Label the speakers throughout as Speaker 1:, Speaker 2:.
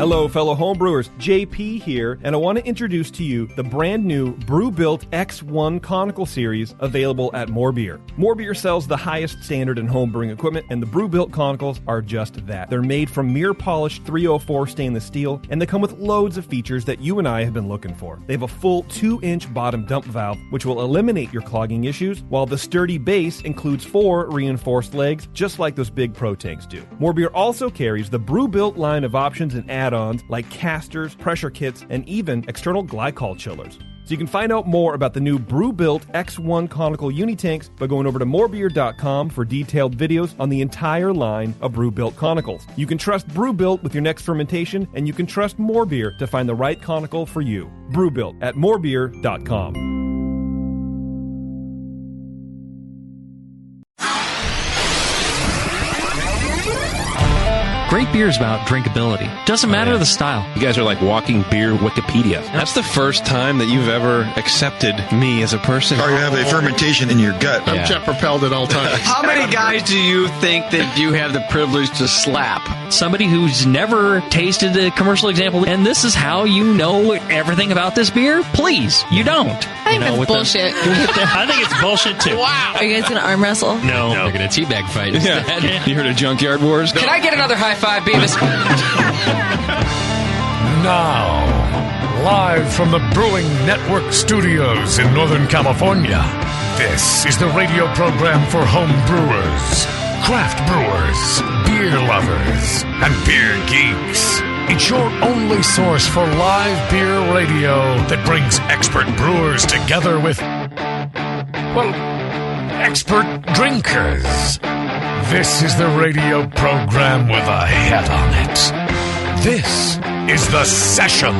Speaker 1: Hello, fellow homebrewers. JP here, and I want to introduce to you the brand new Brew-Built X1 Conical Series available at More Beer. More Beer sells the highest standard in homebrewing equipment, and the Brew-Built Conicals are just that. They're made from mirror-polished 304 stainless steel, and they come with loads of features that you and I have been looking for. They have a full 2-inch bottom dump valve, which will eliminate your clogging issues, while the sturdy base includes 4 reinforced legs, just like those big Pro tanks do. More Beer also carries the Brew-Built line of options and add-ons like casters, pressure kits, and even external glycol chillers. So you can find out more about the new Brew-Built X1 Conical Unitanks by going over to morebeer.com for detailed videos on the entire line of Brew-Built Conicals. You can trust Brew-Built with your next fermentation, and you can trust More Beer to find the right conical for you. Brew-Built at morebeer.com.
Speaker 2: Great beer is about drinkability. Doesn't matter the style.
Speaker 3: You guys are like walking beer Wikipedia. That's the first time that you've ever accepted me as a person.
Speaker 4: Or you have a fermentation in your gut.
Speaker 5: I'm jet propelled at all times.
Speaker 6: How many guys do you think that you have the privilege to slap?
Speaker 2: Somebody who's never tasted a commercial example, and this is how you know everything about this beer? Please, you don't.
Speaker 7: I think that's bullshit.
Speaker 2: I think it's bullshit too.
Speaker 7: Wow. Are you guys going to arm wrestle?
Speaker 2: No.
Speaker 6: We're going to teabag fight instead.
Speaker 3: Yeah. You heard of Junkyard Wars?
Speaker 6: Can I get another high five, Beavis?
Speaker 8: Now, live from the Brewing Network studios in Northern California, this is the radio program for home brewers, craft brewers, beer lovers, and beer geeks. It's your only source for live beer radio that brings expert brewers together with, well, expert drinkers. This is the radio program with a head on it. This is The Session.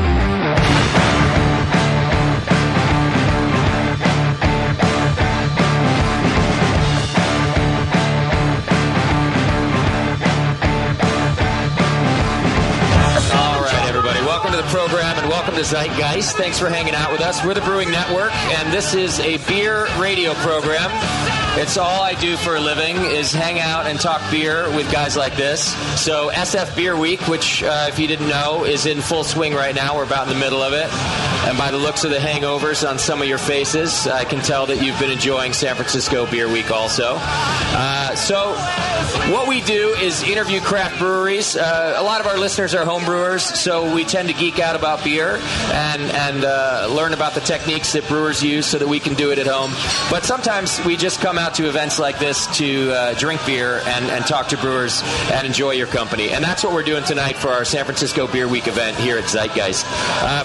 Speaker 9: Program and welcome to Zeitgeist. Thanks for hanging out with us. We're the Brewing Network, and this is a beer radio program. It's all I do for a living is hang out and talk beer with guys like this. So SF Beer Week, which if you didn't know is in full swing right now. We're about in the middle of it. And by the looks of the hangovers on some of your faces, I can tell that you've been enjoying San Francisco Beer Week also. So what we do is interview craft breweries. A lot of our listeners are home brewers, so we tend to geek out about beer and learn about the techniques that brewers use so that we can do it at home. But sometimes we just come out to events like this to drink beer and talk to brewers and enjoy your company. And that's what we're doing tonight for our San Francisco Beer Week event here at Zeitgeist.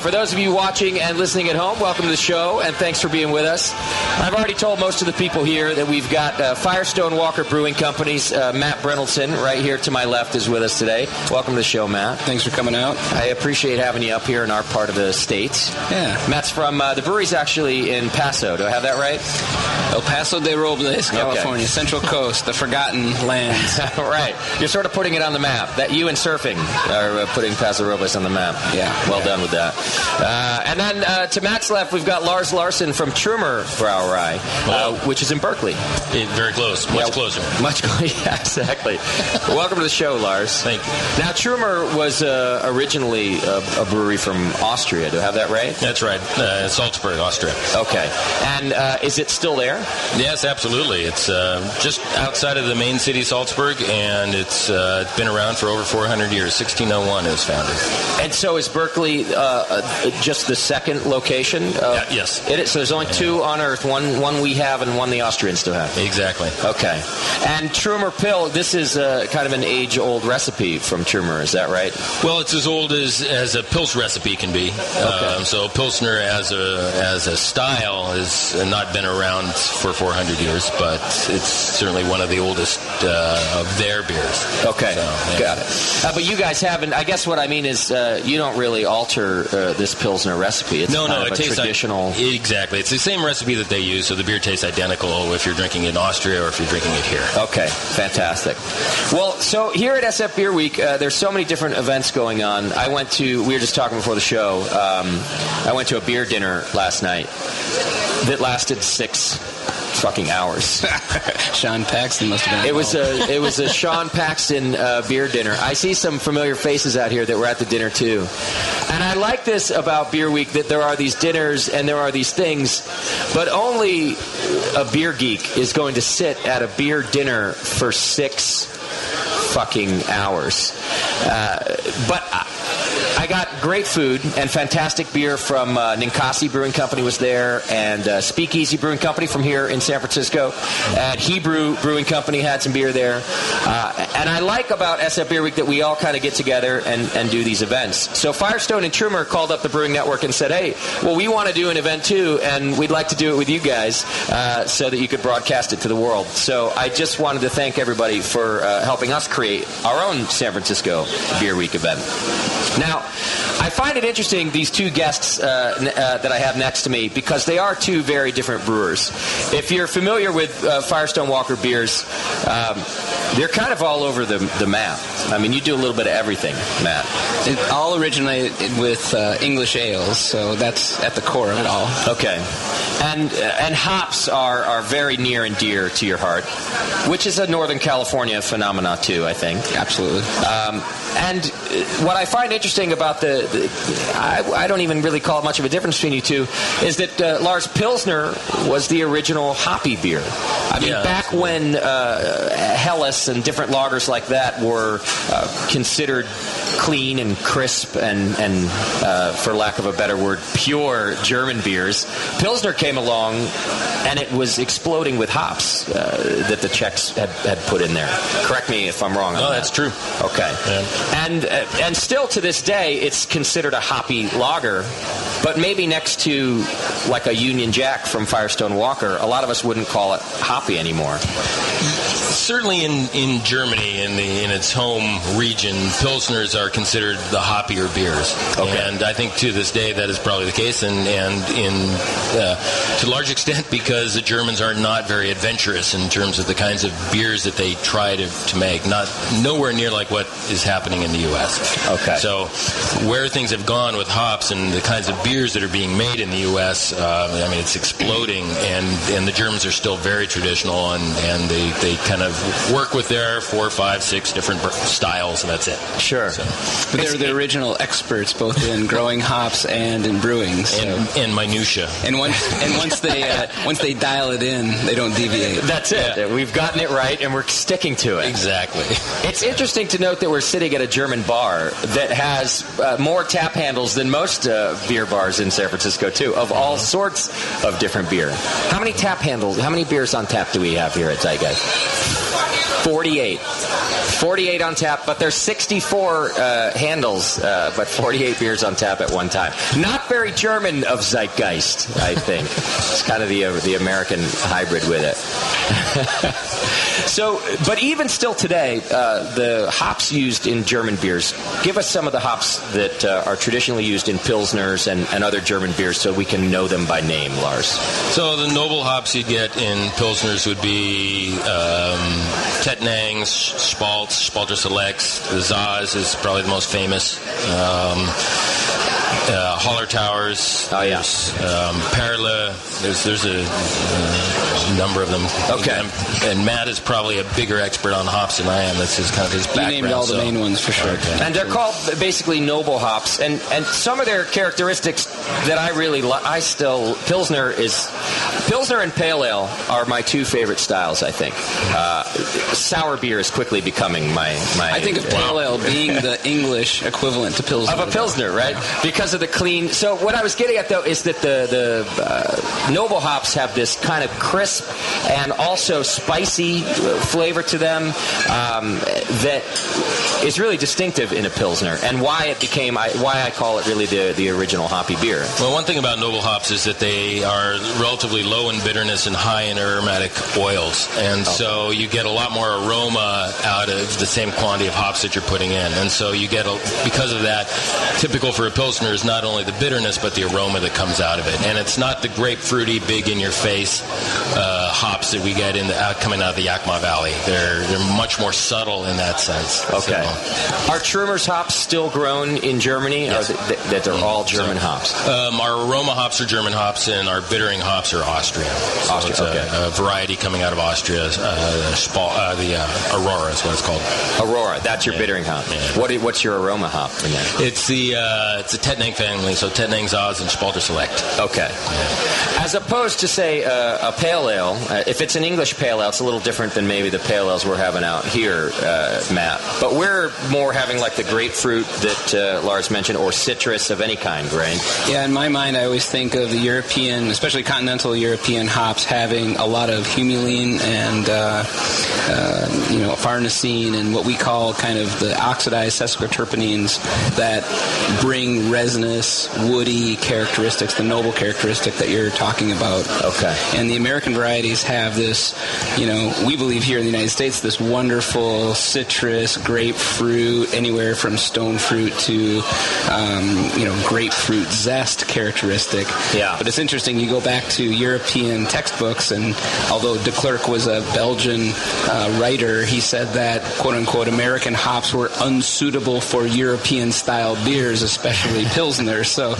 Speaker 9: For those of you watching and listening at home, welcome to the show, and thanks for being with us. I've already told most of the people here that we've got Firestone Walker Brewing Company's Matt Brennelson right here to my left is with us today. Welcome to the show, Matt.
Speaker 6: Thanks for coming out.
Speaker 9: I appreciate having you up here in our part of the state.
Speaker 6: Yeah.
Speaker 9: Matt's from, the brewery's actually in Paso. Do I have that right?
Speaker 6: El Paso de Robles, California, okay. Central Coast, the Forgotten Lands.
Speaker 9: Right. You're sort of putting it on the map. That you and surfing are putting Paso Robles on the map.
Speaker 6: Yeah.
Speaker 9: Well done with that. And then to Matt's left, we've got Lars Larson from Trumer Brauerei, which is in Berkeley.
Speaker 10: Very close. Much closer.
Speaker 9: Much closer. Yeah, exactly. Welcome to the show, Lars.
Speaker 10: Thank you.
Speaker 9: Now, Trumer was originally a brewery from Austria. Do I have that right?
Speaker 10: That's right. Salzburg, Austria.
Speaker 9: Okay. And is it still there?
Speaker 10: Yes, absolutely. It's just outside of the main city, Salzburg, and it's been around for over 400 years. 1601 it was founded.
Speaker 9: And so is Berkeley just the second location?
Speaker 10: Yes.
Speaker 9: It is. So there's only two on Earth. One we have and one the Austrians still have.
Speaker 10: Exactly.
Speaker 9: Okay. And Trumer Pill, this is kind of an age-old recipe from Trumer. Is that right?
Speaker 10: Well, it's as old as a Pils recipe can be.
Speaker 9: Okay.
Speaker 10: So Pilsner as a style has not been around for 400 years, but it's certainly one of the oldest of their beers.
Speaker 9: Okay.
Speaker 10: So, yeah.
Speaker 9: Got it. But you guys haven't, I guess what I mean is you don't really alter this Pilsner recipe. It's kind of a traditional...
Speaker 10: Exactly. It's the same recipe that they use, so the beer tastes identical if you're drinking it in Austria or if you're drinking it here.
Speaker 9: Okay. Fantastic. Well, so here at SF Beer Week, there's so many different events going on. We were just talking before the show, I went to a beer dinner last night that lasted 6 fucking hours.
Speaker 6: Sean Paxton must have been
Speaker 9: involved. It was a Sean Paxton beer dinner. I see some familiar faces out here that were at the dinner too. And I like this about Beer Week, that there are these dinners and there are these things, but only a beer geek is going to sit at a beer dinner for 6 fucking hours. But I got great food and fantastic beer from Ninkasi Brewing Company was there, and Speakeasy Brewing Company from here in San Francisco, and Hebrew Brewing Company had some beer there. And I like about SF Beer Week that we all kind of get together and do these events. So Firestone and Trumer called up the Brewing Network and said, hey, well, we want to do an event too, and we'd like to do it with you guys so that you could broadcast it to the world. So I just wanted to thank everybody for helping us create our own San Francisco Beer Week event. Now, I find it interesting, these two guests that I have next to me, because they are two very different brewers. If you're familiar with Firestone Walker beers, they're kind of all over the map. I mean, you do a little bit of everything, Matt.
Speaker 6: It all originated with English ales, so that's at the core of it all.
Speaker 9: Okay. And hops are very near and dear to your heart, which is a Northern California phenomena too, I think.
Speaker 6: Absolutely.
Speaker 9: And what I find interesting about I don't even really call it much of a difference between you two, is that Lars Pilsner was the original hoppy beer. I mean, back when Helles and different lagers like that were considered clean and crisp and for lack of a better word, pure German beers, Pilsner came along and it was exploding with hops that the Czechs had put in there. Correct me if I'm wrong on that.
Speaker 3: No, that's true.
Speaker 9: Okay. Yeah. And still to this day, it's considered a hoppy lager, but maybe next to like a Union Jack from Firestone Walker, a lot of us wouldn't call it hoppy anymore.
Speaker 10: Certainly in Germany, in its home region, Pilsners are considered the hoppier beers. Okay. And I think to this day that is probably the case, and to a large extent because the Germans are not very adventurous in terms of the kinds of beers that they try to make. Nowhere near like what is happening in the U.S.
Speaker 9: Okay.
Speaker 10: So where things have gone with hops and the kinds of beers that are being made in the U.S., I mean, it's exploding, and the Germans are still very traditional, and they kind of work with their 4, 5, 6 different styles, and that's it.
Speaker 9: Sure.
Speaker 10: So,
Speaker 6: but they're the original experts both in growing hops and in brewing. So.
Speaker 10: And minutia.
Speaker 6: And once they dial it in, they don't deviate.
Speaker 9: That's it. Yeah. We've gotten it right, and we're sticking to it.
Speaker 10: Exactly.
Speaker 9: It's interesting to note that we're sitting at a German bar that has more tap handles than most beer bars in San Francisco, too, of all sorts of different beer. How many tap handles, how many beers on tap do we have here at Zeitgeist? 48. 48 on tap, but there's 64 handles, but 48 beers on tap at one time. Not very German of Zeitgeist, I think. It's kind of the American hybrid with it. So, but even still today, the hops used in German beers, give us some of the hops that are traditionally used in Pilsners and other German beers so we can know them by name, Lars.
Speaker 10: So the noble hops you get in Pilsners would be Tettnangs, Spaltz, Spalter Selects. The Zaz is probably the most famous. Holler Towers.
Speaker 9: Oh, yeah.
Speaker 10: Perle. There's a number of them.
Speaker 9: Okay.
Speaker 10: And Matt is probably a bigger expert on hops than I am. That's his kind of his background.
Speaker 6: You named all the main ones for sure.
Speaker 10: Okay.
Speaker 9: And they're called basically noble hops. And some of their characteristics that I really like, Pilsner and Pale Ale are my two favorite styles, I think. Sour beer is quickly becoming my
Speaker 6: I think of Pale Ale being the English equivalent to Pilsner.
Speaker 9: Of a Pilsner, right? Because of the clean. So what I was getting at, though, is that the noble hops have this kind of crisp and also spicy flavor to them that is really distinctive in a Pilsner, and why I call it really the original hoppy beer.
Speaker 10: Well, one thing about noble hops is that they are relatively low in bitterness and high in aromatic oils, and so you get a lot more aroma out of the same quantity of hops that you're putting in, and so you get, because of that, typical for a Pilsner is not only the bitterness but the aroma that comes out of it, and it's not the grapefruity, big-in-your-face hops that we get coming out of the Yakima Valley. They're much more subtle in that sense.
Speaker 9: Okay.
Speaker 10: So,
Speaker 9: are Trumer's hops still grown in Germany?
Speaker 10: Yes.
Speaker 9: Or that they're all German hops?
Speaker 10: Our aroma hops are German hops. hops, and our bittering hops are Austrian. So
Speaker 9: Austria,
Speaker 10: it's a variety coming out of Austria. The Aurora is what it's called.
Speaker 9: Aurora, that's your bittering hop. Yeah. What's your aroma hop in there?
Speaker 10: It's the Tettnang family, so Tettnang, Zaz, and Spalter Select.
Speaker 9: Okay. Yeah. As opposed to, say, a pale ale, if it's an English pale ale, it's a little different than maybe the pale ales we're having out here, Matt. But we're more having like the grapefruit that Lars mentioned, or citrus of any kind, right?
Speaker 6: Yeah, in my mind, I always think of the European, especially continental European hops, having a lot of humulene and farnesene and what we call kind of the oxidized sesquiterpenes that bring resinous, woody characteristics, the noble characteristic that you're talking about.
Speaker 9: Okay.
Speaker 6: And the American varieties have this, we believe here in the United States, this wonderful citrus, grapefruit, anywhere from stone fruit to, grapefruit zest characteristic.
Speaker 9: Yeah.
Speaker 6: But it's interesting, you go back to European textbooks, and although de Klerk was a Belgian writer, he said that, quote-unquote, American hops were unsuitable for European-style beers, especially Pilsner. So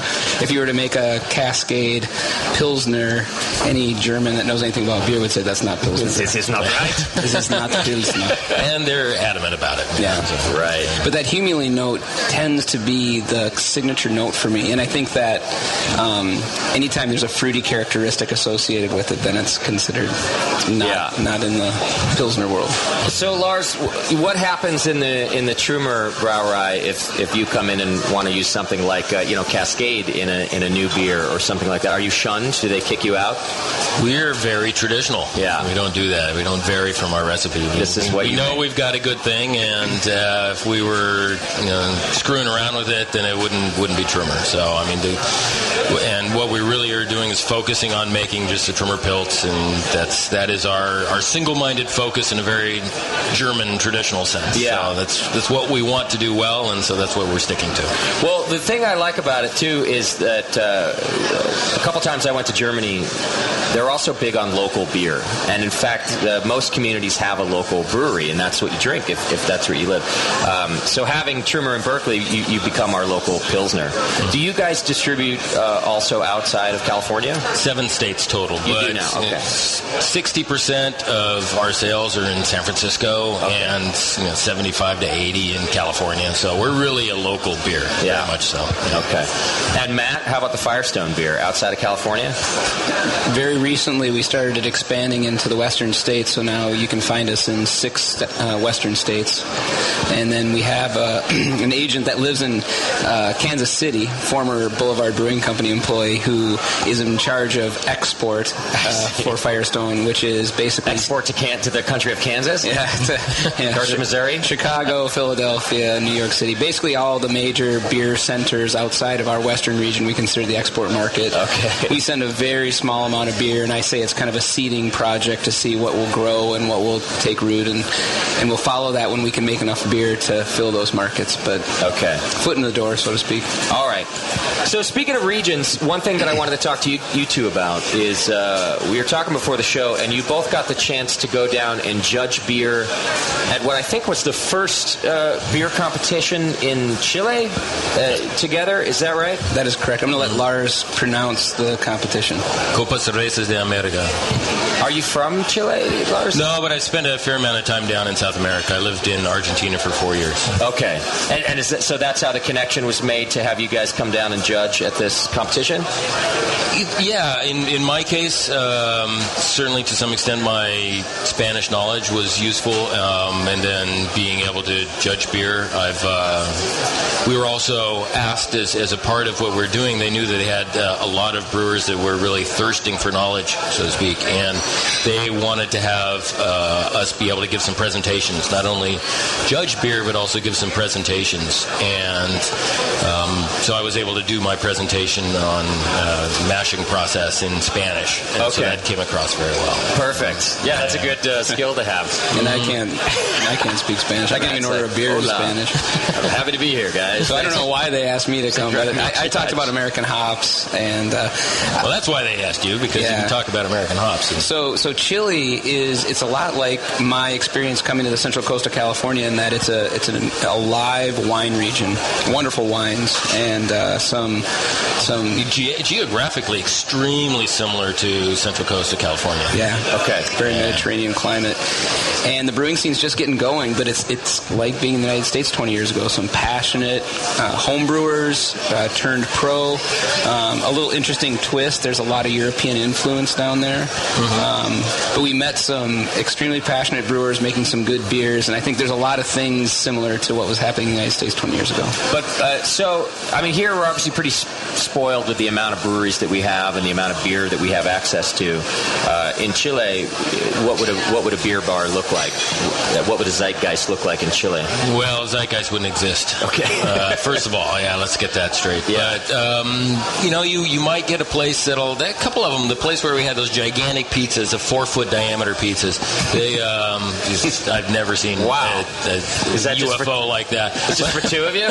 Speaker 6: if you were to make a Cascade Pilsner, any German that knows anything about beer would say that's not Pilsner.
Speaker 9: This is not right.
Speaker 6: This is not Pilsner.
Speaker 10: And they're adamant about it.
Speaker 6: Yeah.
Speaker 9: Right.
Speaker 6: But that humulene note tends to be the signature note for me. And I think that anytime there's a fruity characteristic associated with it, then it's considered not in the Pilsner world.
Speaker 9: So, Lars, what happens in the Trumer Brauerei if you come in and want to use something like Cascade in a new beer or something like that? Are you shunned? Do they kick you out?
Speaker 10: We're very traditional.
Speaker 9: Yeah.
Speaker 10: We don't do that. We don't vary from our recipe. We know we've got a good thing, and if we were screwing around with it, then it wouldn't be Trumer. So, and what we really are doing is focusing on making just a Trumer Pilz, and that is our single-minded focus in a very German traditional sense.
Speaker 9: Yeah.
Speaker 10: So that's what we want to do well, and so that's what we're sticking to.
Speaker 9: Well, the thing I like about it, too, is that a couple times I went to Germany, they're also big on local beer. And, in fact, most communities have a local brewery, and that's what you drink if that's where you live. So having Trumer in Berkeley, you become our local Pilsner. Do you guys distribute also outside of California?
Speaker 10: 7 states total.
Speaker 9: You do now, okay.
Speaker 10: 60% of our sales are in San Francisco, and 75 to 80 in California. So we're really a local beer, very much so. Yeah.
Speaker 9: Okay. And Matt, how about the Firestone beer outside of California?
Speaker 6: Very recently, we started expanding into the western states, so now you can find us in 6 western states. And then we have an agent that lives in Kansas City, former Boulevard Brewing Company employee, who is in charge of export for Firestone, which is basically...
Speaker 9: Export to the country of Kansas?
Speaker 6: Yeah.
Speaker 9: Northern Missouri?
Speaker 6: Chicago, Philadelphia, New York City. Basically all the major beer centers outside of our western region we consider the export market.
Speaker 9: Okay.
Speaker 6: We send a very small amount of beer, and I say it's kind of a seeding project to see what will grow and what will take root, and we'll follow that when we can make enough beer to fill those markets. But foot in the door, so to speak.
Speaker 9: All right. So speaking of regions, one thing that I wanted to talk to you two about is we were talking before the show, and you both got the chance to go down and judge beer at what I think was the first beer competition in Chile together. Is that right?
Speaker 6: That is correct. I'm going to let Lars pronounce the competition.
Speaker 10: Copa Cervezas de America.
Speaker 9: Are you from Chile, Lars?
Speaker 10: No, but I spent a fair amount of time down in South America. I lived in Argentina for 4 years.
Speaker 9: Okay. And so that's how the connection was made to have you guys come down and judge at this competition?
Speaker 10: Yeah, in my case, certainly to some extent my Spanish knowledge was useful, and then being able to judge beer. We were also asked as a part of what we're doing, they knew that they had a lot of brewers that were really thirsting for knowledge, so to speak, and they wanted to have us be able to give some presentations, not only judge beer, but also give some presentations. And so I was able to do my presentation on mashing process in Spanish, and so that came across very well.
Speaker 9: Perfect. Yeah, that's a good skill to have.
Speaker 6: And I can't speak Spanish. I can't even order a beer in Spanish.
Speaker 9: I'm happy to be here, guys.
Speaker 6: So I don't know why they asked me to come, but I talked about American hops, and
Speaker 10: well, that's why they asked you, because you can talk about American hops.
Speaker 6: So Chile it's a lot like my experience coming to the Central Coast of California, in that it's a live wine region, wonderful wines, and some
Speaker 10: geographically geographically extremely similar to Central Coast of California.
Speaker 6: Yeah.
Speaker 9: Okay.
Speaker 6: Very Mediterranean climate. And the brewing scene's just getting going, but it's like being in the United States 20 years ago. Some passionate home brewers turned pro. A little interesting twist. There's a lot of European influence down there. But we met some extremely passionate brewers making some good beers, and I think there's a lot of things similar to what was happening in the United States 20 years ago.
Speaker 9: But here we're obviously pretty spoiled with the amount of breweries that we have and the amount of beer that we have access to. In Chile, what would a beer bar look like? What would a Zeitgeist look like in Chile?
Speaker 10: Well, Zeitgeist wouldn't exist.
Speaker 9: Okay.
Speaker 10: First of all, let's get that straight.
Speaker 9: Yeah.
Speaker 10: But you might get a place a couple of them. The place where we had those gigantic pizzas, the 4-foot diameter pizzas. They I've never seen
Speaker 9: wow.
Speaker 10: a UFO like that.
Speaker 9: Just for two of you?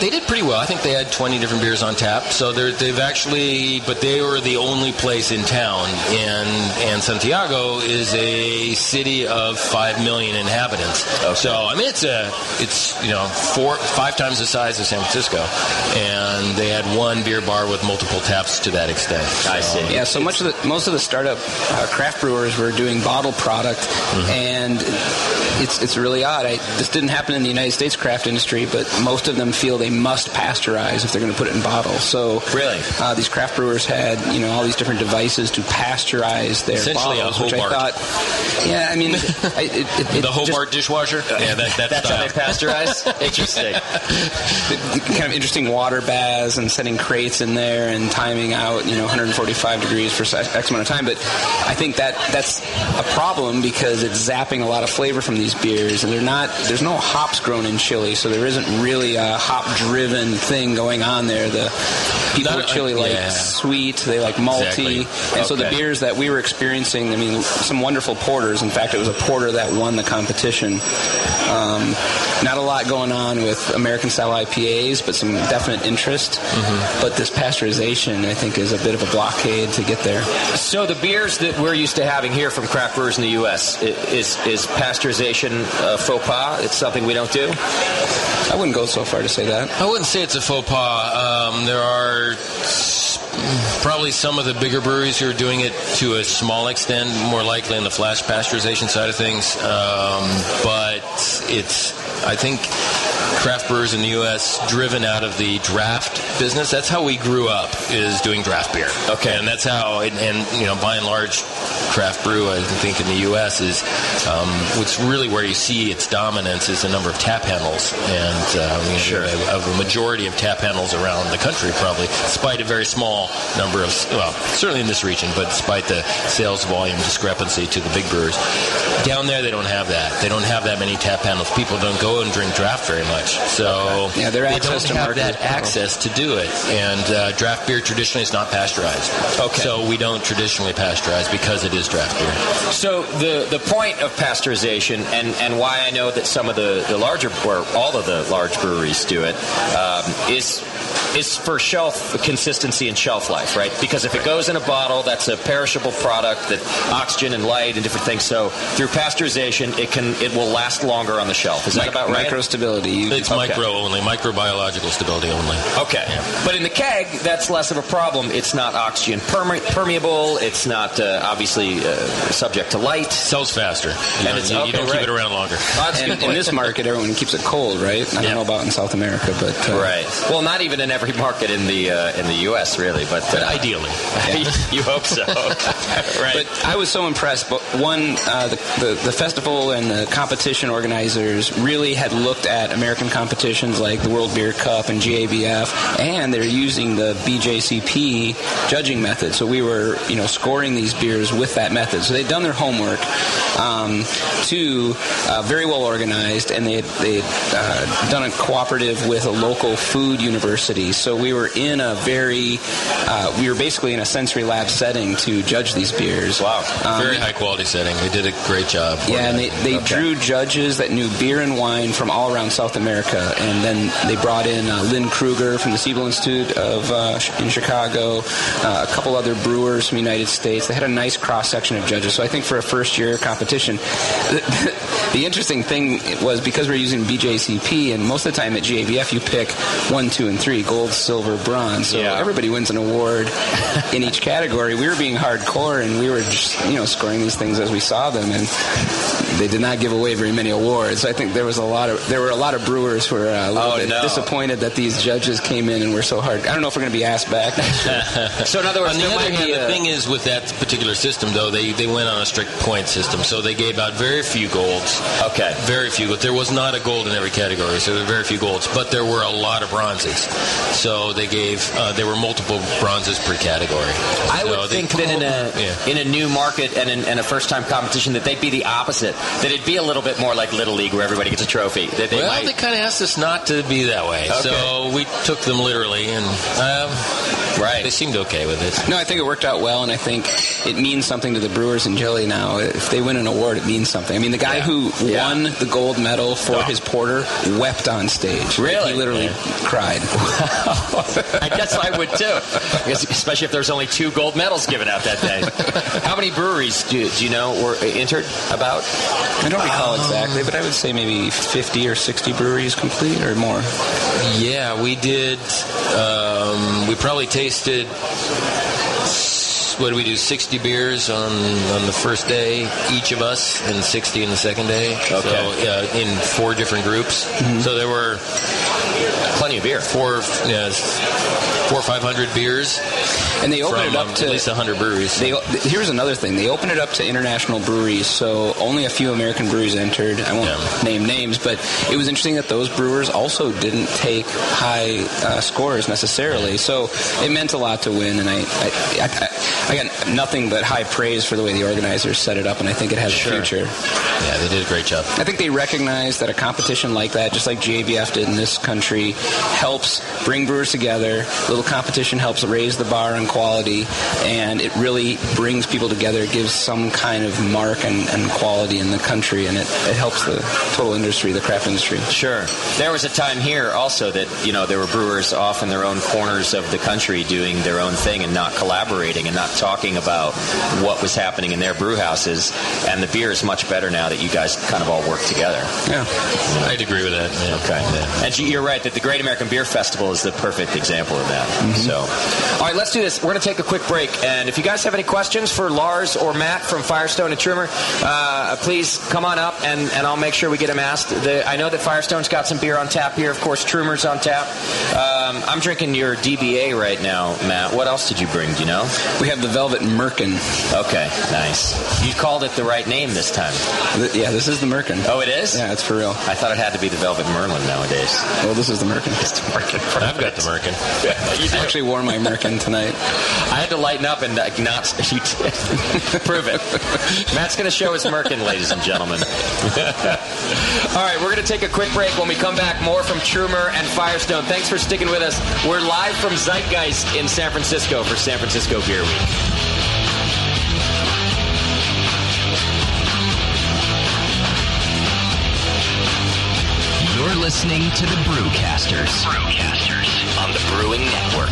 Speaker 10: They did pretty well. I think they had 20 different beers on tap. So but they were the only place in town. And Santiago is a city of 5 million inhabitants. Okay. So it's 5 times the size of San Francisco, and they had one beer bar with multiple taps to that extent.
Speaker 9: I see.
Speaker 6: Yeah. So most of the startup craft brewers were doing bottle product, and it's really odd. This didn't happen in the United States craft industry, but most of them feel they must pasteurize if they're going to put it in bottles. So
Speaker 10: really,
Speaker 6: these craft brewers had all these different devices to pasteurize their
Speaker 10: essentially
Speaker 6: bottles,
Speaker 10: a
Speaker 6: which
Speaker 10: Hobart.
Speaker 6: I thought,
Speaker 10: the Hobart dishwasher. Yeah,
Speaker 9: that's how they pasteurize. Interesting.
Speaker 6: Kind of interesting water baths and setting crates in there and timing out 145 degrees for X amount of time. But I think that's a problem because it's zapping a lot of flavor from these beers, and there's no hops grown in Chile, so there isn't really a hop-driven thing going on there. The people in Chile like sweet, they like malty,
Speaker 10: exactly.
Speaker 6: And so the beers that we were experiencing, some wonderful porters. In fact, it was a porter that won the competition. Not a lot going on with American-style IPAs, but some definite interest. But this pasteurization, I think, is a bit of a blockade to get there.
Speaker 9: So the beers that we're used to having here from craft brewers in the U.S., is pasteurization a faux pas? It's something we don't do?
Speaker 6: I wouldn't go so far to say that.
Speaker 10: I wouldn't say it's a faux pas. There are probably some of the bigger breweries who are doing it to a small extent, more likely in the flash pasteurization side of things. But I think craft brewers in the U.S. driven out of the draft business. That's how we grew up, is doing draft beer.
Speaker 9: Okay.
Speaker 10: And that's how, by and large, craft brew, I think, in the U.S. is what's really where you see its dominance is the number of tap handles. And
Speaker 9: sure.
Speaker 10: Of a majority of tap handles around the country, probably, despite a very small number of, certainly in this region, but despite the sales volume discrepancy to the big brewers. Down there, they don't have that. They don't have that many tap handles. People don't go and drink draft very much. So
Speaker 6: they don't
Speaker 10: have that access to do it. And draft beer traditionally is not pasteurized.
Speaker 9: Okay.
Speaker 10: So we don't traditionally pasteurize because it is draft beer.
Speaker 9: So the point of pasteurization and why I know that some of the larger, or all of the large breweries do it, is for shelf consistency and shelf life, right? Because if it goes in a bottle, that's a perishable product, that oxygen and light and different things. So through pasteurization, it will last longer on the shelf. Is that about right?
Speaker 6: Microstability.
Speaker 10: It's microbiological stability only.
Speaker 9: Okay. Yeah. But in the keg, that's less of a problem. It's not oxygen permeable. It's not obviously subject to light.
Speaker 10: Sells faster. You don't keep it around longer.
Speaker 6: And in this market, everyone keeps it cold, right? I don't know about in South America, but
Speaker 9: right. Well, not even in every market in the U.S. really, but
Speaker 10: ideally,
Speaker 9: you hope so. Right.
Speaker 6: But I was so impressed. But one, the festival and the competition organizers really had looked at American competitions like the World Beer Cup and GABF, and they're using the BJCP judging method. So we were, scoring these beers with that method. So they'd done their homework. Very well organized, and they had done a cooperative with a local food university. So we were in we were basically in a sensory lab setting to judge these beers.
Speaker 9: Wow.
Speaker 10: Very high quality setting. They did a great job.
Speaker 6: Yeah, and they drew judges that knew beer and wine from all around South America, and then they brought in Lynn Kruger from the Siebel Institute in Chicago, a couple other brewers from the United States. They had a nice cross section of judges. So I think for a first-year competition, the interesting thing was because we're using BJCP, and most of the time at GABF you pick 1, 2, and 3, gold, silver, bronze. So everybody wins an award in each category. We were being hardcore, and we were just, scoring these things as we saw them, and they did not give away very many awards. I think there were a lot of brewers who were a little bit disappointed that these judges came in and were so hard. I don't know if we're going to be asked back.
Speaker 9: So in other words,
Speaker 10: on the other hand, the thing is with that particular system, though, they went on a strict point system, so they gave out very few golds.
Speaker 9: Okay.
Speaker 10: Very few. But there was not a gold in every category, so there were very few golds. But there were a lot of bronzes. So they gave there were multiple bronzes per category.
Speaker 9: I would think that in a new market and in a first-time competition that they'd be the opposite. That it'd be a little bit more like Little League where everybody gets a trophy. That they
Speaker 10: they kind of asked us not to be that way.
Speaker 9: Okay.
Speaker 10: So we took them literally, and they seemed okay with it.
Speaker 6: No, I think it worked out well, and I think it means something to the brewers in Jelly now. If they win an award, it means something. I mean, the guy who won the gold medal for his porter wept on stage.
Speaker 9: Really?
Speaker 6: He literally cried.
Speaker 9: I guess I would too, especially if there's only 2 gold medals given out that day. How many breweries do you know were entered? About?
Speaker 6: I don't recall exactly, but I would say maybe 50 or 60 breweries complete or more.
Speaker 10: Yeah, we did. We probably tasted. What did we do? 60 beers on the first day, each of us, and 60 in the second day.
Speaker 9: Okay.
Speaker 10: So in 4 different groups. Mm-hmm. So there were
Speaker 9: plenty of beer.
Speaker 10: 400 or 500 beers.
Speaker 6: And they opened it up to
Speaker 10: at least 100 breweries.
Speaker 6: Here's another thing. They opened it up to international breweries, so only a few American breweries entered. I won't name names, but it was interesting that those brewers also didn't take high scores necessarily. So it meant a lot to win, and I got nothing but high praise for the way the organizers set it up, and I think it has a future.
Speaker 10: Yeah, they did a great job.
Speaker 6: I think they recognize that a competition like that, just like GABF did in this country, helps bring brewers together. A little competition helps raise the bar on quality, and it really brings people together. It gives some kind of mark and quality in the country, and it helps the total industry, the craft industry.
Speaker 9: Sure. There was a time here also that, there were brewers off in their own corners of the country doing their own thing and not collaborating and not talking about what was happening in their brew houses, and the beer is much better now that you guys kind of all work together.
Speaker 6: Yeah.
Speaker 10: I'd agree with that. Yeah.
Speaker 9: Okay. Yeah. And you're right that the Great American Beer Festival is the perfect example of that. Mm-hmm. So, all right, let's do this. We're going to take a quick break, and if you guys have any questions for Lars or Matt from Firestone and Trumer, please come on up, and I'll make sure we get them asked. I know that Firestone's got some beer on tap here. Of course, Trumer's on tap. I'm drinking your DBA right now, Matt. What else did you bring? Do you know?
Speaker 6: We have the Velvet Merkin.
Speaker 9: Okay, nice. You called it the right name this time.
Speaker 6: This is the Merkin.
Speaker 9: Oh, it is?
Speaker 6: Yeah, it's for real.
Speaker 9: I thought it had to be the Velvet Merlin nowadays.
Speaker 6: Well, this is the Merkin.
Speaker 9: It's the Merkin.
Speaker 10: I've got the Merkin.
Speaker 6: I actually wore my Merkin tonight.
Speaker 9: I had to lighten up and not. You did. Prove it. Matt's going to show his Merkin, ladies and gentlemen. All right, we're going to take a quick break. When we come back, more from Trumer and Firestone. Thanks for sticking with us. We're live from Zeitgeist in San Francisco for San Francisco Beer Week.
Speaker 5: You're listening to the Brewcasters. On the Brewing Network.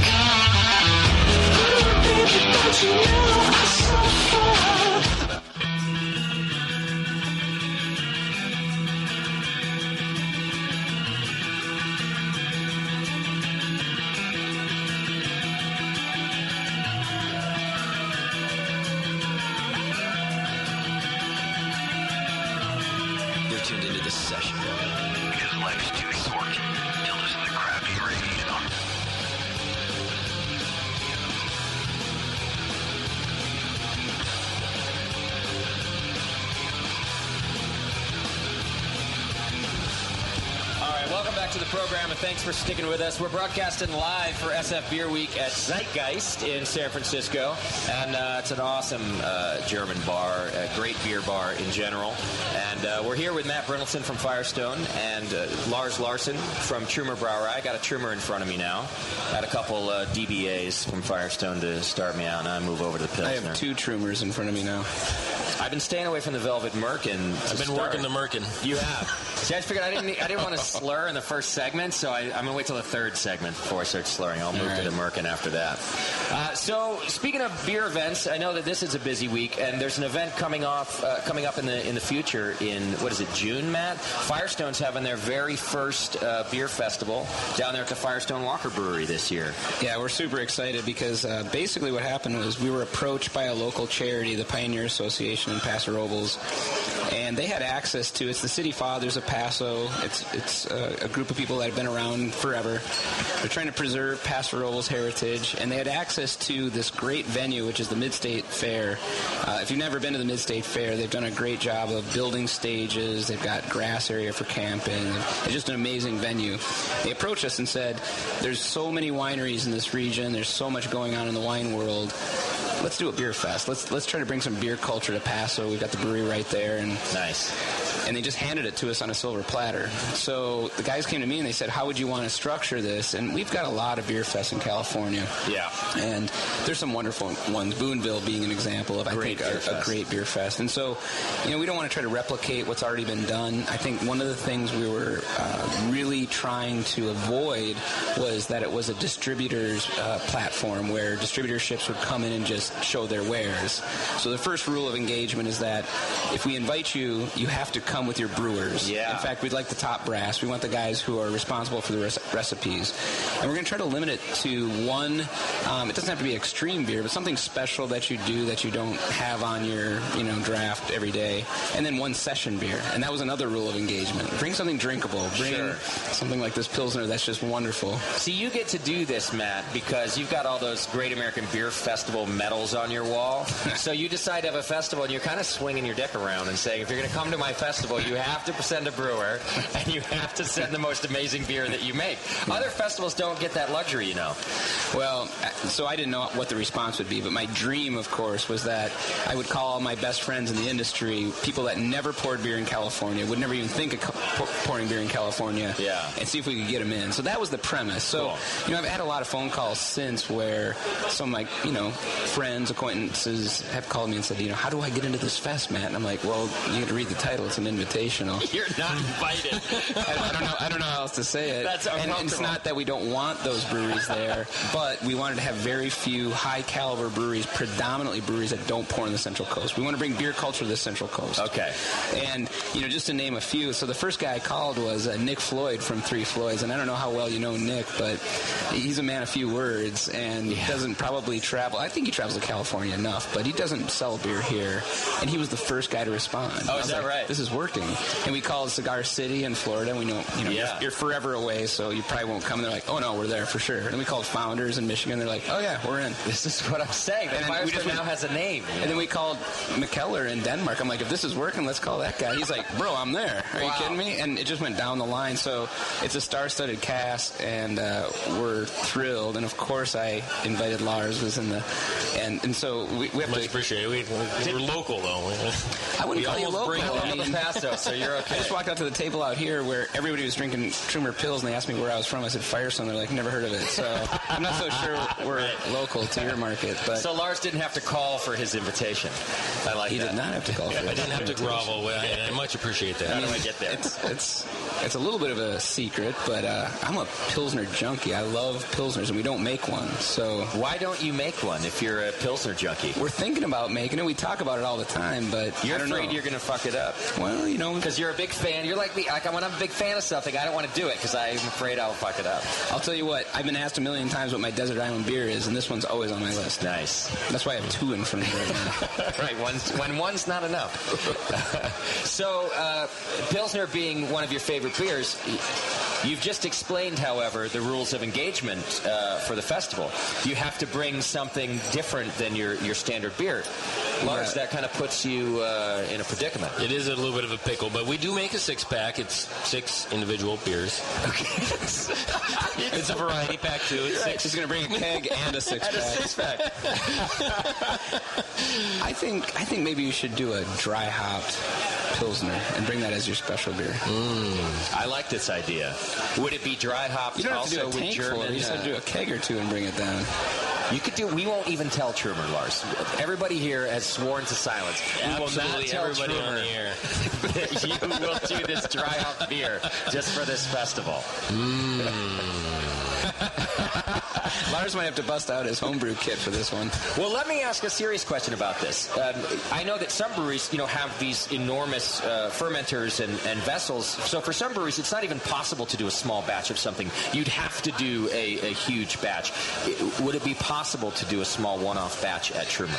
Speaker 11: You're tuned into this session because life's too short to listen to crappy radio.
Speaker 9: Welcome back to the program, and thanks for sticking with us. We're broadcasting live for SF Beer Week at Zeitgeist in San Francisco, and it's an awesome German bar, a great beer bar in general. And we're here with Matt Brynildson from Firestone and Lars Larson from Trumer Brauerei. I got a Trumer in front of me now. Got a couple DBAs from Firestone to start me out, and I move over to the Pilsner.
Speaker 6: I have 2 Trumers in front of me now.
Speaker 9: I've been staying away from the Velvet Merkin.
Speaker 10: I've been working the Merkin.
Speaker 9: You have. See, I figured I didn't want to slur in the first segment, so I'm going to wait till the third segment before I start slurring. I'll move to the Merkin after that. So, speaking of beer events, I know that this is a busy week, and there's an event coming up in the future in, what is it, June, Matt? Firestone's having their very first beer festival down there at the Firestone Walker Brewery this year.
Speaker 6: Yeah, we're super excited because basically what happened was we were approached by a local charity, the Pioneer Association in Paso Robles, and they had access to, it's the City Fathers of Paso. It's a group of people that have been around forever. They're trying to preserve Paso Robles heritage, and they had access to this great venue, which is the Mid-State Fair. If you've never been to the Mid-State Fair, they've done a great job of building stages. They've got grass area for camping. It's just an amazing venue. They approached us and said, there's so many wineries in this region. There's so much going on in the wine world. Let's do a beer fest. Let's try to bring some beer culture to Paso. We've got the brewery right there. And
Speaker 9: nice.
Speaker 6: And they just handed it to us on a silver platter. So the guys came to me and they said, how would you want to structure this? And we've got a lot of beer fests in California.
Speaker 9: Yeah.
Speaker 6: And there's some wonderful ones, Boonville being an example of, I think, a great beer fest. And so, we don't want to try to replicate what's already been done. I think one of the things we were really trying to avoid was that it was a distributor's platform where distributorships would come in and just show their wares. So the first rule of engagement is that if we invite you, you have to come with your brewers.
Speaker 9: Yeah.
Speaker 6: In fact, we'd like the top brass. We want the guys who are responsible for the recipes. And we're going to try to limit it to one, it doesn't have to be extreme beer, but something special that you do that you don't have on your, draft every day. And then one session beer. And that was another rule of engagement. Bring something drinkable. Bring something like this Pilsner that's just wonderful.
Speaker 9: See, you get to do this, Matt, because you've got all those Great American Beer Festival medals on your wall. So you decide to have a festival, and you're kind of swinging your dick around and saying, if you're going to come to my festival, you have to send a brewer, and you have to send the most amazing beer that you make. Other festivals don't get that luxury,
Speaker 6: Well, so I didn't know what the response would be, but my dream, of course, was that I would call all my best friends in the industry, people that never poured beer in California, would never even think of pouring beer in California, and see if we could get them in. So that was the premise. So, I've had a lot of phone calls since where some of my, friends, acquaintances have called me and said, how do I get into this fest, Matt? And I'm like, well, you got to read the title. It's an invitational.
Speaker 9: You're not invited.
Speaker 6: I don't know how else to say it.
Speaker 9: That's
Speaker 6: and it's not that we don't want those breweries there, but we wanted to have very few high-caliber breweries, predominantly breweries that don't pour on the Central Coast. We want to bring beer culture to the Central Coast.
Speaker 9: Okay.
Speaker 6: And, just to name a few, so the first guy I called was Nick Floyd from Three Floyds, and I don't know how well you know Nick, but he's a man of few words, and he doesn't probably travel. I think he travels to California enough, but he doesn't sell beer here, and he was the first guy to respond.
Speaker 9: Oh, is that right?
Speaker 6: This is working. And we called Cigar City in Florida, and we know, you're forever away, so you probably won't come. And they're like, oh, no, we're there for sure. And we called Founders in Michigan. They're like, oh, yeah, we're in.
Speaker 9: This is what I'm saying. And Firestone now has a name.
Speaker 6: And then we called McKellar in Denmark. I'm like, if this is working, let's call that guy. He's like, bro, I'm there. Are you kidding me? And it just went down the line. So it's a star-studded cast, and we're thrilled. And, of course, I invited Lars, was in the... And so we have
Speaker 10: much appreciated. We're local, though.
Speaker 6: I wouldn't call you local.
Speaker 9: I mean, Paso, so you're okay.
Speaker 6: I just walked out to the table out here where everybody was drinking Trumer Pills, and they asked me where I was from. I said Firestone. They're like, never heard of it. So I'm not so sure we're local to your market. But
Speaker 9: so Lars didn't have to call for his invitation. I like
Speaker 6: he
Speaker 9: that.
Speaker 6: He did not have to call for it.
Speaker 10: I didn't have to grovel. I much appreciate that.
Speaker 9: How do I get there?
Speaker 6: It's a little bit of a secret, but I'm a Pilsner junkie. I love Pilsners, and we don't make one. So
Speaker 9: why don't you make one if you're a Pilsner junkie?
Speaker 6: We're thinking about making it. We talk about it all the time, but
Speaker 9: you're
Speaker 6: I don't
Speaker 9: afraid
Speaker 6: know.
Speaker 9: You're going to fuck it up.
Speaker 6: Well,
Speaker 9: because you're a big fan. You're like me. Like when I'm a big fan of something, I don't want to do it because I'm afraid I'll fuck it up.
Speaker 6: I'll tell you what. I've been asked a million times what my Desert Island beer is, and this one's always on my list.
Speaker 9: Nice.
Speaker 6: That's why I have two in front of me right now.
Speaker 9: Right. When one's not enough. So, Pilsner being one of your favorite beers, you've just explained, however, the rules of engagement for the festival. You have to bring something different than your standard beer. Lars, that kind of puts you in a predicament.
Speaker 10: It is a little bit of a pickle, but we do make a 6-pack. It's 6 individual beers.
Speaker 9: Okay.
Speaker 10: It's a variety pack, too. It's
Speaker 6: right. 6. He's going to bring a keg and a 6-pack.
Speaker 9: And a 6-pack.
Speaker 6: I think maybe you should do a dry hopped Pilsner and bring that as your special beer.
Speaker 9: I like this idea. Would it be dry hopped?
Speaker 6: You don't have
Speaker 9: also
Speaker 6: to do a tank
Speaker 9: with German?
Speaker 6: You just have to do a keg or two and bring it down.
Speaker 9: You could do. We won't even tell Trumer, Lars. Everybody here has sworn to silence. We will not tell
Speaker 10: everybody
Speaker 9: Trumer
Speaker 10: on the air
Speaker 9: that you will do this dry hop beer just for this festival.
Speaker 6: Lars might have to bust out his homebrew kit for this one.
Speaker 9: Well, let me ask a serious question about this. I know that some breweries, have these enormous fermenters and vessels. So for some breweries, it's not even possible to do a small batch of something. You'd have to do a huge batch. Would it be possible to do a small one-off batch at Trumer?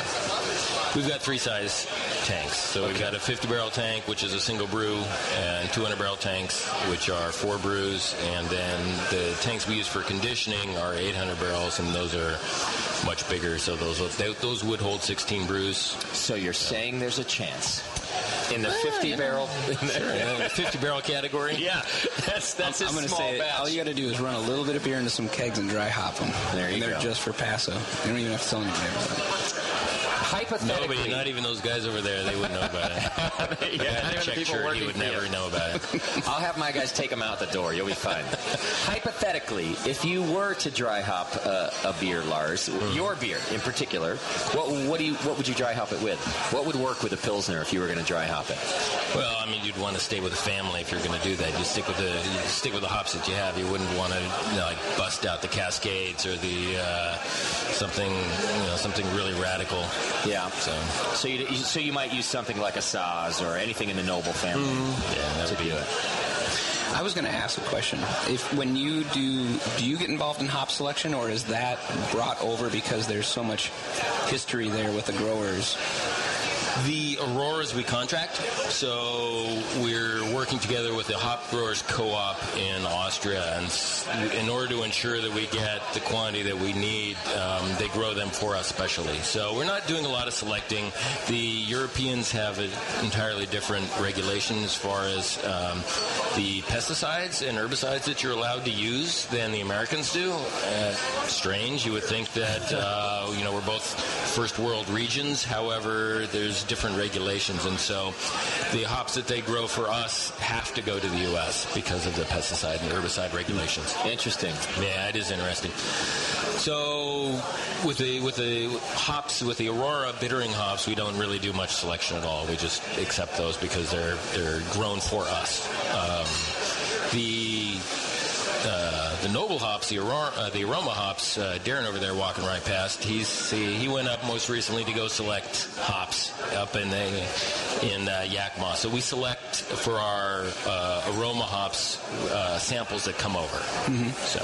Speaker 10: We've got 3 size tanks. So we've got a 50-barrel tank, which is a single brew, and 200-barrel tanks, which are 4 brews, and then the tanks we use for conditioning are 800 barrels, and those are much bigger. So those would hold 16 brews.
Speaker 9: So you're saying there's a chance in the 50-barrel,
Speaker 10: in the 50-barrel category?
Speaker 9: Yeah, that's
Speaker 6: I'm going to say
Speaker 9: batch.
Speaker 6: all you got to do is run a little bit of beer into some kegs and dry hop them.
Speaker 9: There you
Speaker 6: and they're
Speaker 9: go.
Speaker 6: just for Paso. You don't even have to tell anybody about it.
Speaker 9: Hypothetically,
Speaker 10: Nobody, not even those guys over there, they wouldn't know about it.
Speaker 9: Yeah,
Speaker 10: check
Speaker 9: people
Speaker 10: shirt, he
Speaker 9: working
Speaker 10: would
Speaker 9: for
Speaker 10: never
Speaker 9: you.
Speaker 10: know about it.
Speaker 9: I'll have my guys take them out the door. You'll be fine. Hypothetically, if you were to dry hop a beer, Lars, your beer in particular, what would you dry hop it with? What would work with a Pilsner if you were going to dry hop it?
Speaker 10: Well, I mean, you'd want to stay with the family if you're going to do that. You stick with the hops that you have. You wouldn't want to bust out the Cascades or the something really radical.
Speaker 9: Yeah. So you might use something like a Saz or anything in the Noble family.
Speaker 10: Yeah, that would be it.
Speaker 6: I was going to ask a question. When you do you get involved in hop selection, or is that brought over because there's so much history there with the growers?
Speaker 10: The Auroras we contract, so we're working together with the Hop Growers Co-op in Austria, and in order to ensure that we get the quantity that we need, they grow them for us specially. So we're not doing a lot of selecting. The Europeans have an entirely different regulation as far as the pesticides and herbicides that you're allowed to use than the Americans do. Strange. You would think that we're both first world regions. However, there's different regulations, and so the hops that they grow for us have to go to the U.S. because of the pesticide and herbicide regulations.
Speaker 9: Interesting.
Speaker 10: Yeah, it is interesting. So with the hops, with the Aurora bittering hops, we don't really do much selection at all. We just accept those because they're grown for us. The noble hops, the aroma hops, Darren over there walking right past, he went up most recently to go select hops up in Yakima. So we select for our aroma hops samples that come over. Mm-hmm. So.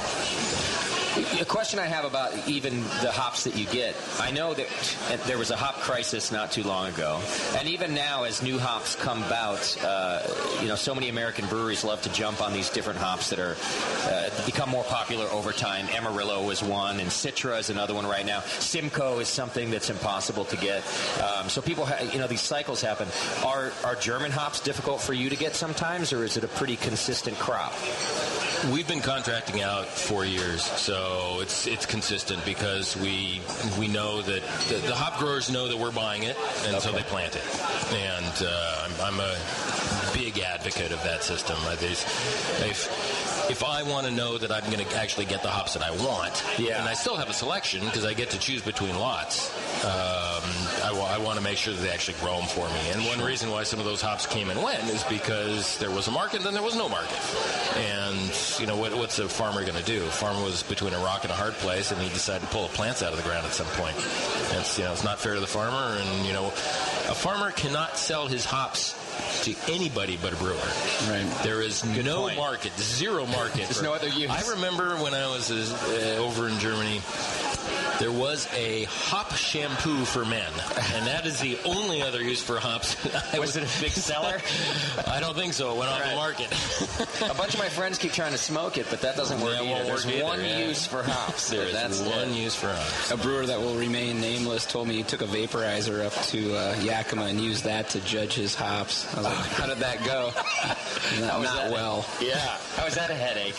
Speaker 9: A question I have about even the hops that you get. I know that there was a hop crisis not too long ago, and even now as new hops come about, so many American breweries love to jump on these different hops that are become more popular over time. Amarillo is one, and Citra is another one right now. Simcoe is something that's impossible to get. So people, these cycles happen. Are German hops difficult for you to get sometimes, or is it a pretty consistent crop?
Speaker 10: We've been contracting out 4 years, so it's consistent because we know that the hop growers know that we're buying it, and so they plant it. And I'm a big advocate of that system. If I want to know that I'm going to actually get the hops that I want, and I still have a selection because I get to choose between lots, I want to make sure that they actually grow them for me. And one reason why some of those hops came and went is because there was a market, then there was no market. And what's a farmer going to do? A farmer was between a rock and a hard place, and he decided to pull the plants out of the ground at some point. And it's not fair to the farmer, and a farmer cannot sell his hops to anybody but a brewer.
Speaker 6: Right.
Speaker 10: There is no market, zero market.
Speaker 9: There's no other use.
Speaker 10: I remember when I was over in Germany, there was a hop shampoo for men, and that is the only other use for hops.
Speaker 9: Was it a big seller?
Speaker 10: I don't think so. It went off the market.
Speaker 9: A bunch of my friends keep trying to smoke it, but that doesn't work either. There's one use for hops.
Speaker 10: There is one use for hops.
Speaker 6: A brewer that will remain nameless told me he took a vaporizer up to Yakima and used that to judge his hops. I was like, how did that go? Not well.
Speaker 9: Yeah. How was that a headache?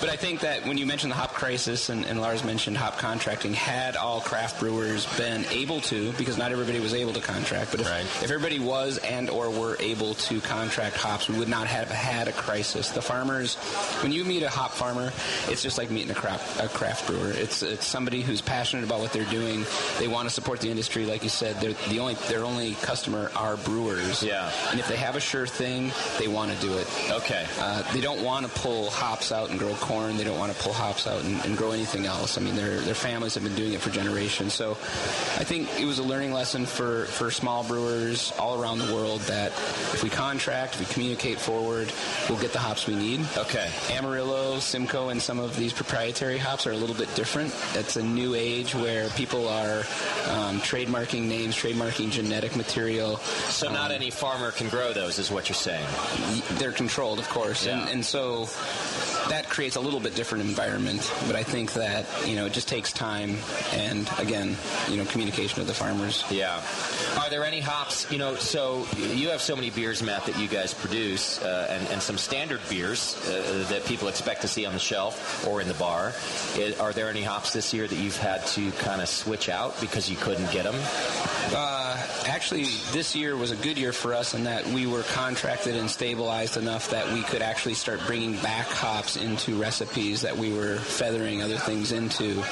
Speaker 6: But I think that when you mentioned the hop crisis, and Lars mentioned hop contract, contracting had all craft brewers been able to, because not everybody was able to contract, but if everybody was and or were able to contract hops, we would not have had a crisis. The farmers, when you meet a hop farmer, it's just like meeting a craft brewer. It's somebody who's passionate about what they're doing. They want to support the industry. Like you said, their only customer are brewers.
Speaker 9: Yeah.
Speaker 6: And if they have a sure thing, they want to do it.
Speaker 9: Okay.
Speaker 6: They don't want to pull hops out and grow corn. They don't want to pull hops out and grow anything else. I mean, their families have been doing it for generations. So I think it was a learning lesson for small brewers all around the world that if we contract, if we communicate forward, we'll get the hops we need.
Speaker 9: Okay.
Speaker 6: Amarillo, Simcoe, and some of these proprietary hops are a little bit different. It's a new age where people are trademarking names, trademarking genetic material.
Speaker 9: So not any farmer can grow those, is what you're saying.
Speaker 6: They're controlled, of course.
Speaker 9: Yeah.
Speaker 6: And so that creates a little bit different environment. But I think that, it just takes time and, again, communication with the farmers.
Speaker 9: Yeah. Are there any hops, so you have so many beers, Matt, that you guys produce, and some standard beers that people expect to see on the shelf or in the bar. Are there any hops this year that you've had to kind of switch out because you couldn't get them?
Speaker 6: Actually, this year was a good year for us in that we were contracted and stabilized enough that we could actually start bringing back hops into recipes that we were feathering other things into.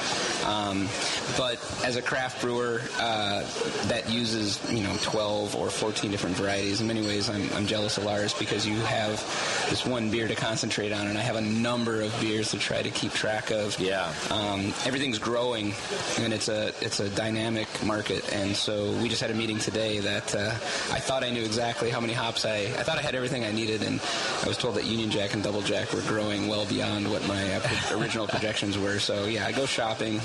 Speaker 6: But as a craft brewer that uses 12 or 14 different varieties, in many ways I'm jealous of Lars because you have this one beer to concentrate on, and I have a number of beers to try to keep track of.
Speaker 9: Yeah.
Speaker 6: Everything's growing, and it's a dynamic market, and so we just had a meeting today that I thought I knew exactly how many hops I thought I had everything I needed, and I was told that Union Jack and Double Jack were growing well beyond what my original projections were. So yeah, I go shopping.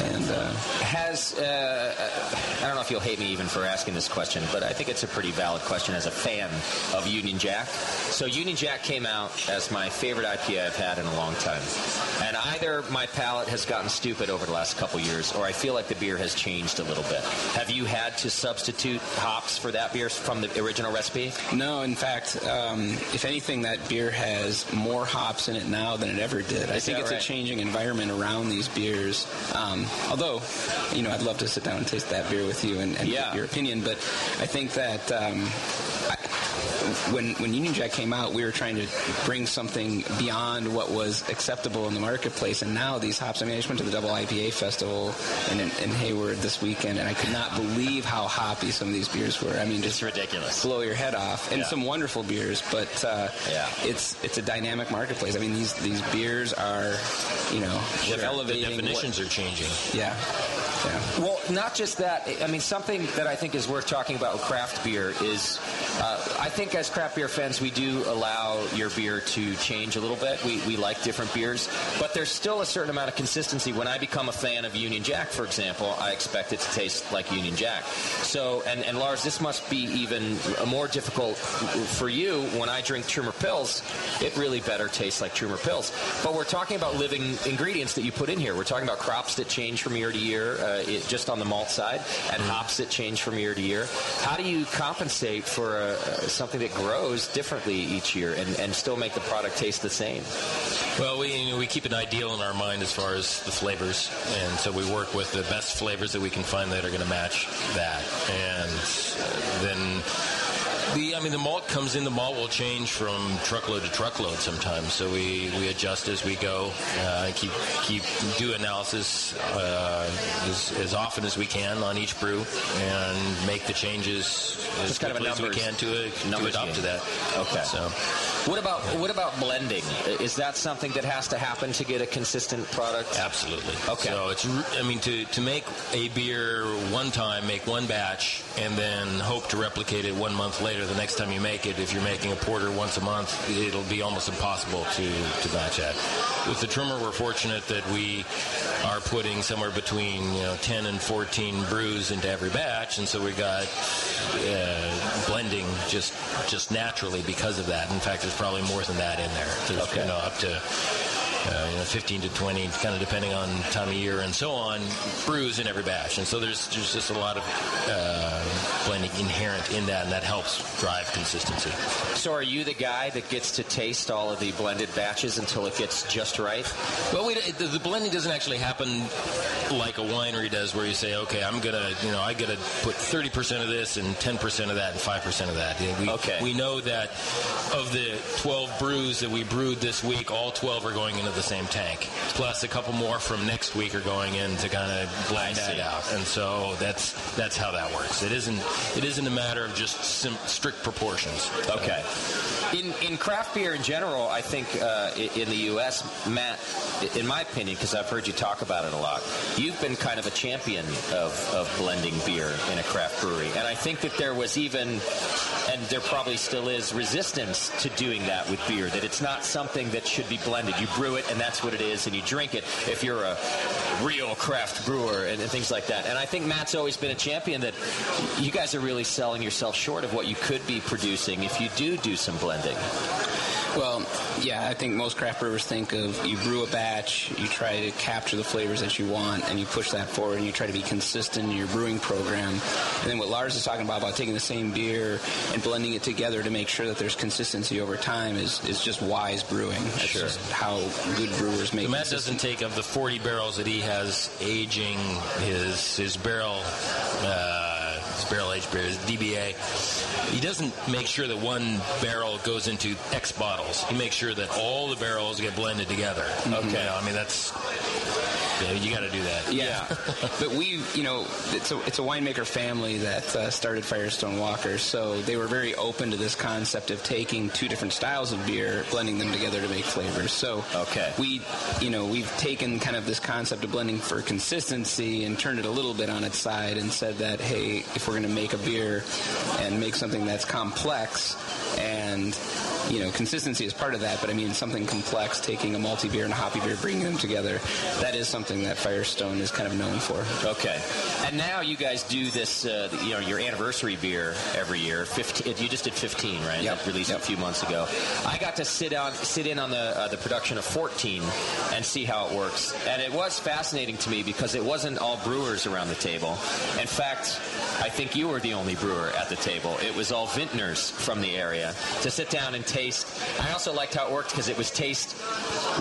Speaker 6: And
Speaker 9: I don't know if you'll hate me even for asking this question, but I think it's a pretty valid question as a fan of Union Jack. So Union Jack came out as my favorite IPA I've had in a long time. And either my palate has gotten stupid over the last couple years, or I feel like the beer has changed a little bit. Have you had to substitute hops for that beer from the original recipe?
Speaker 6: No, in fact, if anything, that beer has more hops in it now than it ever did. I think it's a changing environment around these beers. Although, I'd love to sit down and taste that beer with you and get your opinion, but I think that when Union Jack came out, we were trying to bring something beyond what was acceptable in the marketplace, and now these hops, I just went to the Double IPA Festival in Hayward this weekend, and I could not believe how hoppy some of these beers were.
Speaker 9: It's ridiculous.
Speaker 6: Blow your head off. And some wonderful beers, but it's a dynamic marketplace. These beers are, elevating.
Speaker 10: The definitions are changing.
Speaker 6: Yeah.
Speaker 9: Well, not just that. Something that I think is worth talking about with craft beer is, I think as craft beer fans, we do allow your beer to change a little bit. We like different beers, but there's still a certain amount of consistency. When I become a fan of Union Jack, for example, I expect it to taste like Union Jack. So, and Lars, this must be even more difficult for you. When I drink Trumer Pils, it really better tastes like Trumer Pils. But we're talking about living ingredients that you put in here. We're talking about crops that change from year to year, just on the malt side, and hops that change from year to year. How do you compensate for something that grows differently each year and still make the product taste the same?
Speaker 10: Well, we keep an ideal in our mind as far as the flavors, and so we work with the best flavors that we can find that are going to match that. And then the malt comes in. The malt will change from truckload to truckload sometimes, so we adjust as we go. Do analysis as often as we can on each brew, and make the changes as quickly as we can to adopt to that.
Speaker 9: Okay.
Speaker 10: So,
Speaker 9: what about blending? Is that something that has to happen to get a consistent product?
Speaker 10: Absolutely.
Speaker 9: Okay.
Speaker 10: So it's to make a beer one time, make one batch, and then hope to replicate it 1 month later. The next time you make it, if you're making a porter once a month, it'll be almost impossible to match that. With the Trumer, we're fortunate that we are putting somewhere between 10 and 14 brews into every batch, and so we got blending just naturally because of that. In fact, there's probably more than that in there. There's, up to 15 to 20, kind of depending on time of year and so on, brews in every batch. And so there's just a lot of blending inherent in that, and that helps drive consistency.
Speaker 9: So are you the guy that gets to taste all of the blended batches until it gets just right?
Speaker 10: Well, the blending doesn't actually happen like a winery does, where you say, okay, I gotta put 30% of this and 10% of that and 5% of that. We know that of the 12 brews that we brewed this week, all 12 are going into the same tank. Plus a couple more from next week are going in to kind of blend that out. And so that's how that works. It isn't a matter of just strict proportions.
Speaker 9: Okay. In craft beer in general, I think in the U.S., Matt, in my opinion, because I've heard you talk about it a lot, you've been kind of a champion of blending beer in a craft brewery. And I think that there was even, and there probably still is, resistance to doing that with beer, that it's not something that should be blended. You brew it, and that's what it is, and you drink it if you're a real craft brewer and things like that. And I think Matt's always been a champion that you guys are really selling yourself short of what you could be producing if you do some blending.
Speaker 6: Well, yeah, I think most craft brewers think of, you brew a batch, you try to capture the flavors that you want, and you push that forward, and you try to be consistent in your brewing program. And then what Lars is talking about taking the same beer and blending it together to make sure that there's consistency over time is just wise brewing. That's just how good brewers make it.
Speaker 10: Matt doesn't take of the 40 barrels that he has aging his barrel-aged beer, his DBA. He doesn't make sure that one barrel goes into X bottles. He makes sure that all the barrels get blended together. Okay. I mean, that's... Yeah, you got to do that.
Speaker 6: Yeah. But it's a winemaker family that started Firestone Walkers, so they were very open to this concept of taking two different styles of beer, blending them together to make flavors. So we've taken kind of this concept of blending for consistency and turned it a little bit on its side and said that, hey, if we're going to make a beer and make something that's complex, and consistency is part of that, but I mean something complex, taking a malty beer and a hoppy beer, bringing them together, that is something that Firestone is kind of known for.
Speaker 9: Okay. And now you guys do this, your anniversary beer every year. 15, you just did 15, right?
Speaker 6: Yep.
Speaker 9: That released a few months ago. I got to sit in on the production of 14 and see how it works. And it was fascinating to me because it wasn't all brewers around the table. In fact, I think you were the only brewer at the table. It was all vintners from the area to sit down and taste. I also liked how it worked because it was taste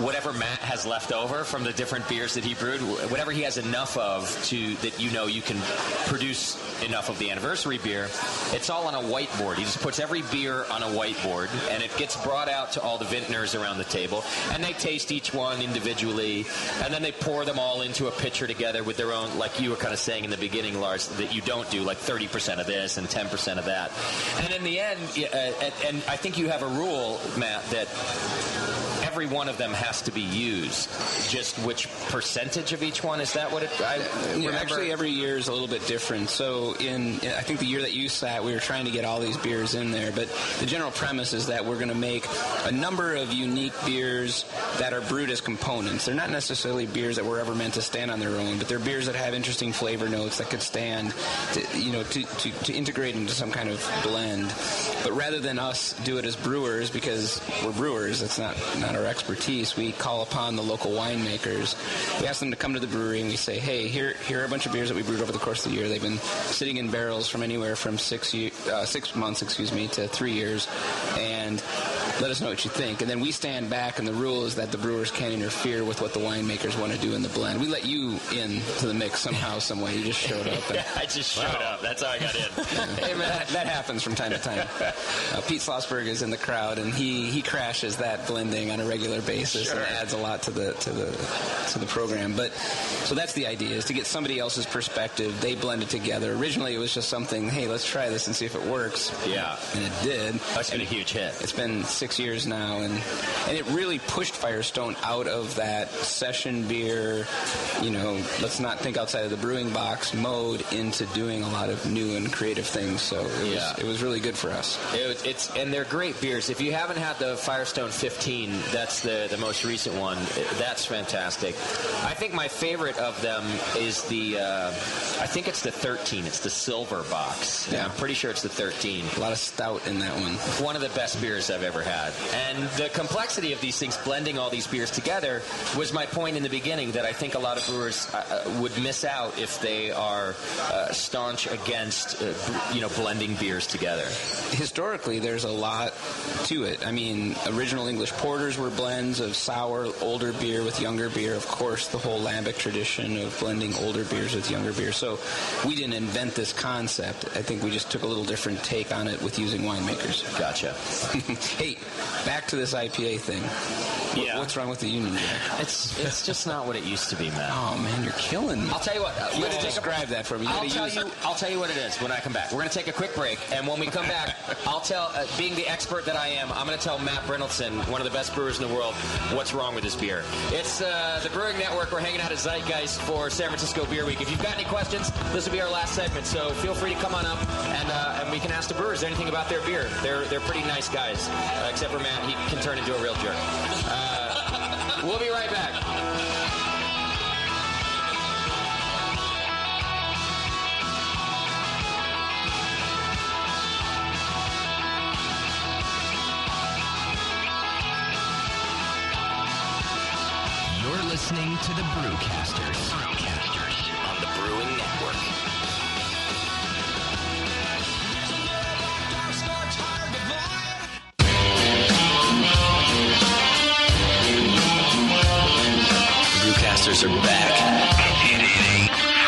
Speaker 9: whatever Matt has left over from the different beers that he brewed, whatever he has enough of that you can produce enough of the anniversary beer. It's all on a whiteboard. He just puts every beer on a whiteboard, and it gets brought out to all the vintners around the table, and they taste each one individually, and then they pour them all into a pitcher together with their own, like you were kind of saying in the beginning, Lars, that you don't do like 30% of this and 10% of that. And in the end, and I think you have a rule, Matt, that every one of them has to be used. Just which percentage of each one? Is that what it...
Speaker 6: Actually, every year is a little bit different. So I think the year that you sat, we were trying to get all these beers in there. But the general premise is that we're going to make a number of unique beers that are brewed as components. They're not necessarily beers that were ever meant to stand on their own, but they're beers that have interesting flavor notes that could stand to integrate into some kind of blend. But rather than us do it as brewers, because we're brewers, that's not our expertise, we call upon the local winemakers. We ask them to come to the brewery and we say, hey, here are a bunch of beers that we brewed over the course of the year. They've been sitting in barrels from anywhere from 6 months to 3 years, and let us know what you think. And then we stand back, and the rule is that the brewers can't interfere with what the winemakers want to do in the blend. We let you in to the mix somehow, some way. You just showed up.
Speaker 9: I just showed up. That's how I got in.
Speaker 6: Hey, man, that happens from time to time. Pete Schlossberg is in the crowd, and he crashes that blending on a regular basis and adds a lot to the program. But so that's the idea, is to get somebody else's perspective. They blend it together. Originally, it was just something, hey, let's try this and see if it works.
Speaker 9: Yeah.
Speaker 6: And it did.
Speaker 9: That's been a huge hit.
Speaker 6: It's been 6 years now, and it really pushed Firestone out of that session beer, let's not think outside of the brewing box mode into doing a lot of new and creative things. So it was really good for us.
Speaker 9: And they're great beers. If you haven't had the Firestone 15, that's the most recent one. That's fantastic. I think my favorite of them is I think it's the 13. It's the silver box. Yeah. I'm pretty sure it's the 13.
Speaker 6: A lot of stout in that one.
Speaker 9: One of the best beers I've ever had. had. And the complexity of these things, blending all these beers together, was my point in the beginning, that I think a lot of brewers would miss out if they are staunch against blending beers together.
Speaker 6: Historically, there's a lot to it. I mean, original English porters were blends of sour, older beer with younger beer. Of course, the whole lambic tradition of blending older beers with younger beer. So we didn't invent this concept. I think we just took a little different take on it with using winemakers.
Speaker 9: Gotcha.
Speaker 6: Hey, back to this IPA thing.
Speaker 9: Yeah.
Speaker 6: What's wrong with the Union Jack?
Speaker 9: It's just not what it used to be, Matt.
Speaker 6: Oh, man, you're killing me.
Speaker 9: I'll tell you what.
Speaker 6: You got to describe that for me.
Speaker 9: I'll tell you what it is when I come back. We're going to take a quick break, and when we come back, I'll tell, being the expert that I am, I'm going to tell Matt Brindleton, one of the best brewers in the world, what's wrong with this beer. It's the Brewing Network. We're hanging out at Zeitgeist for San Francisco Beer Week. If you've got any questions, this will be our last segment, so feel free to come on up, and we can ask the brewers anything about their beer. They're pretty nice guys, except for Matt. He can turn into a real jerk. We'll be right back.
Speaker 5: You're listening to the Brewcasters. On the Brewing Network. Brewcasters are back.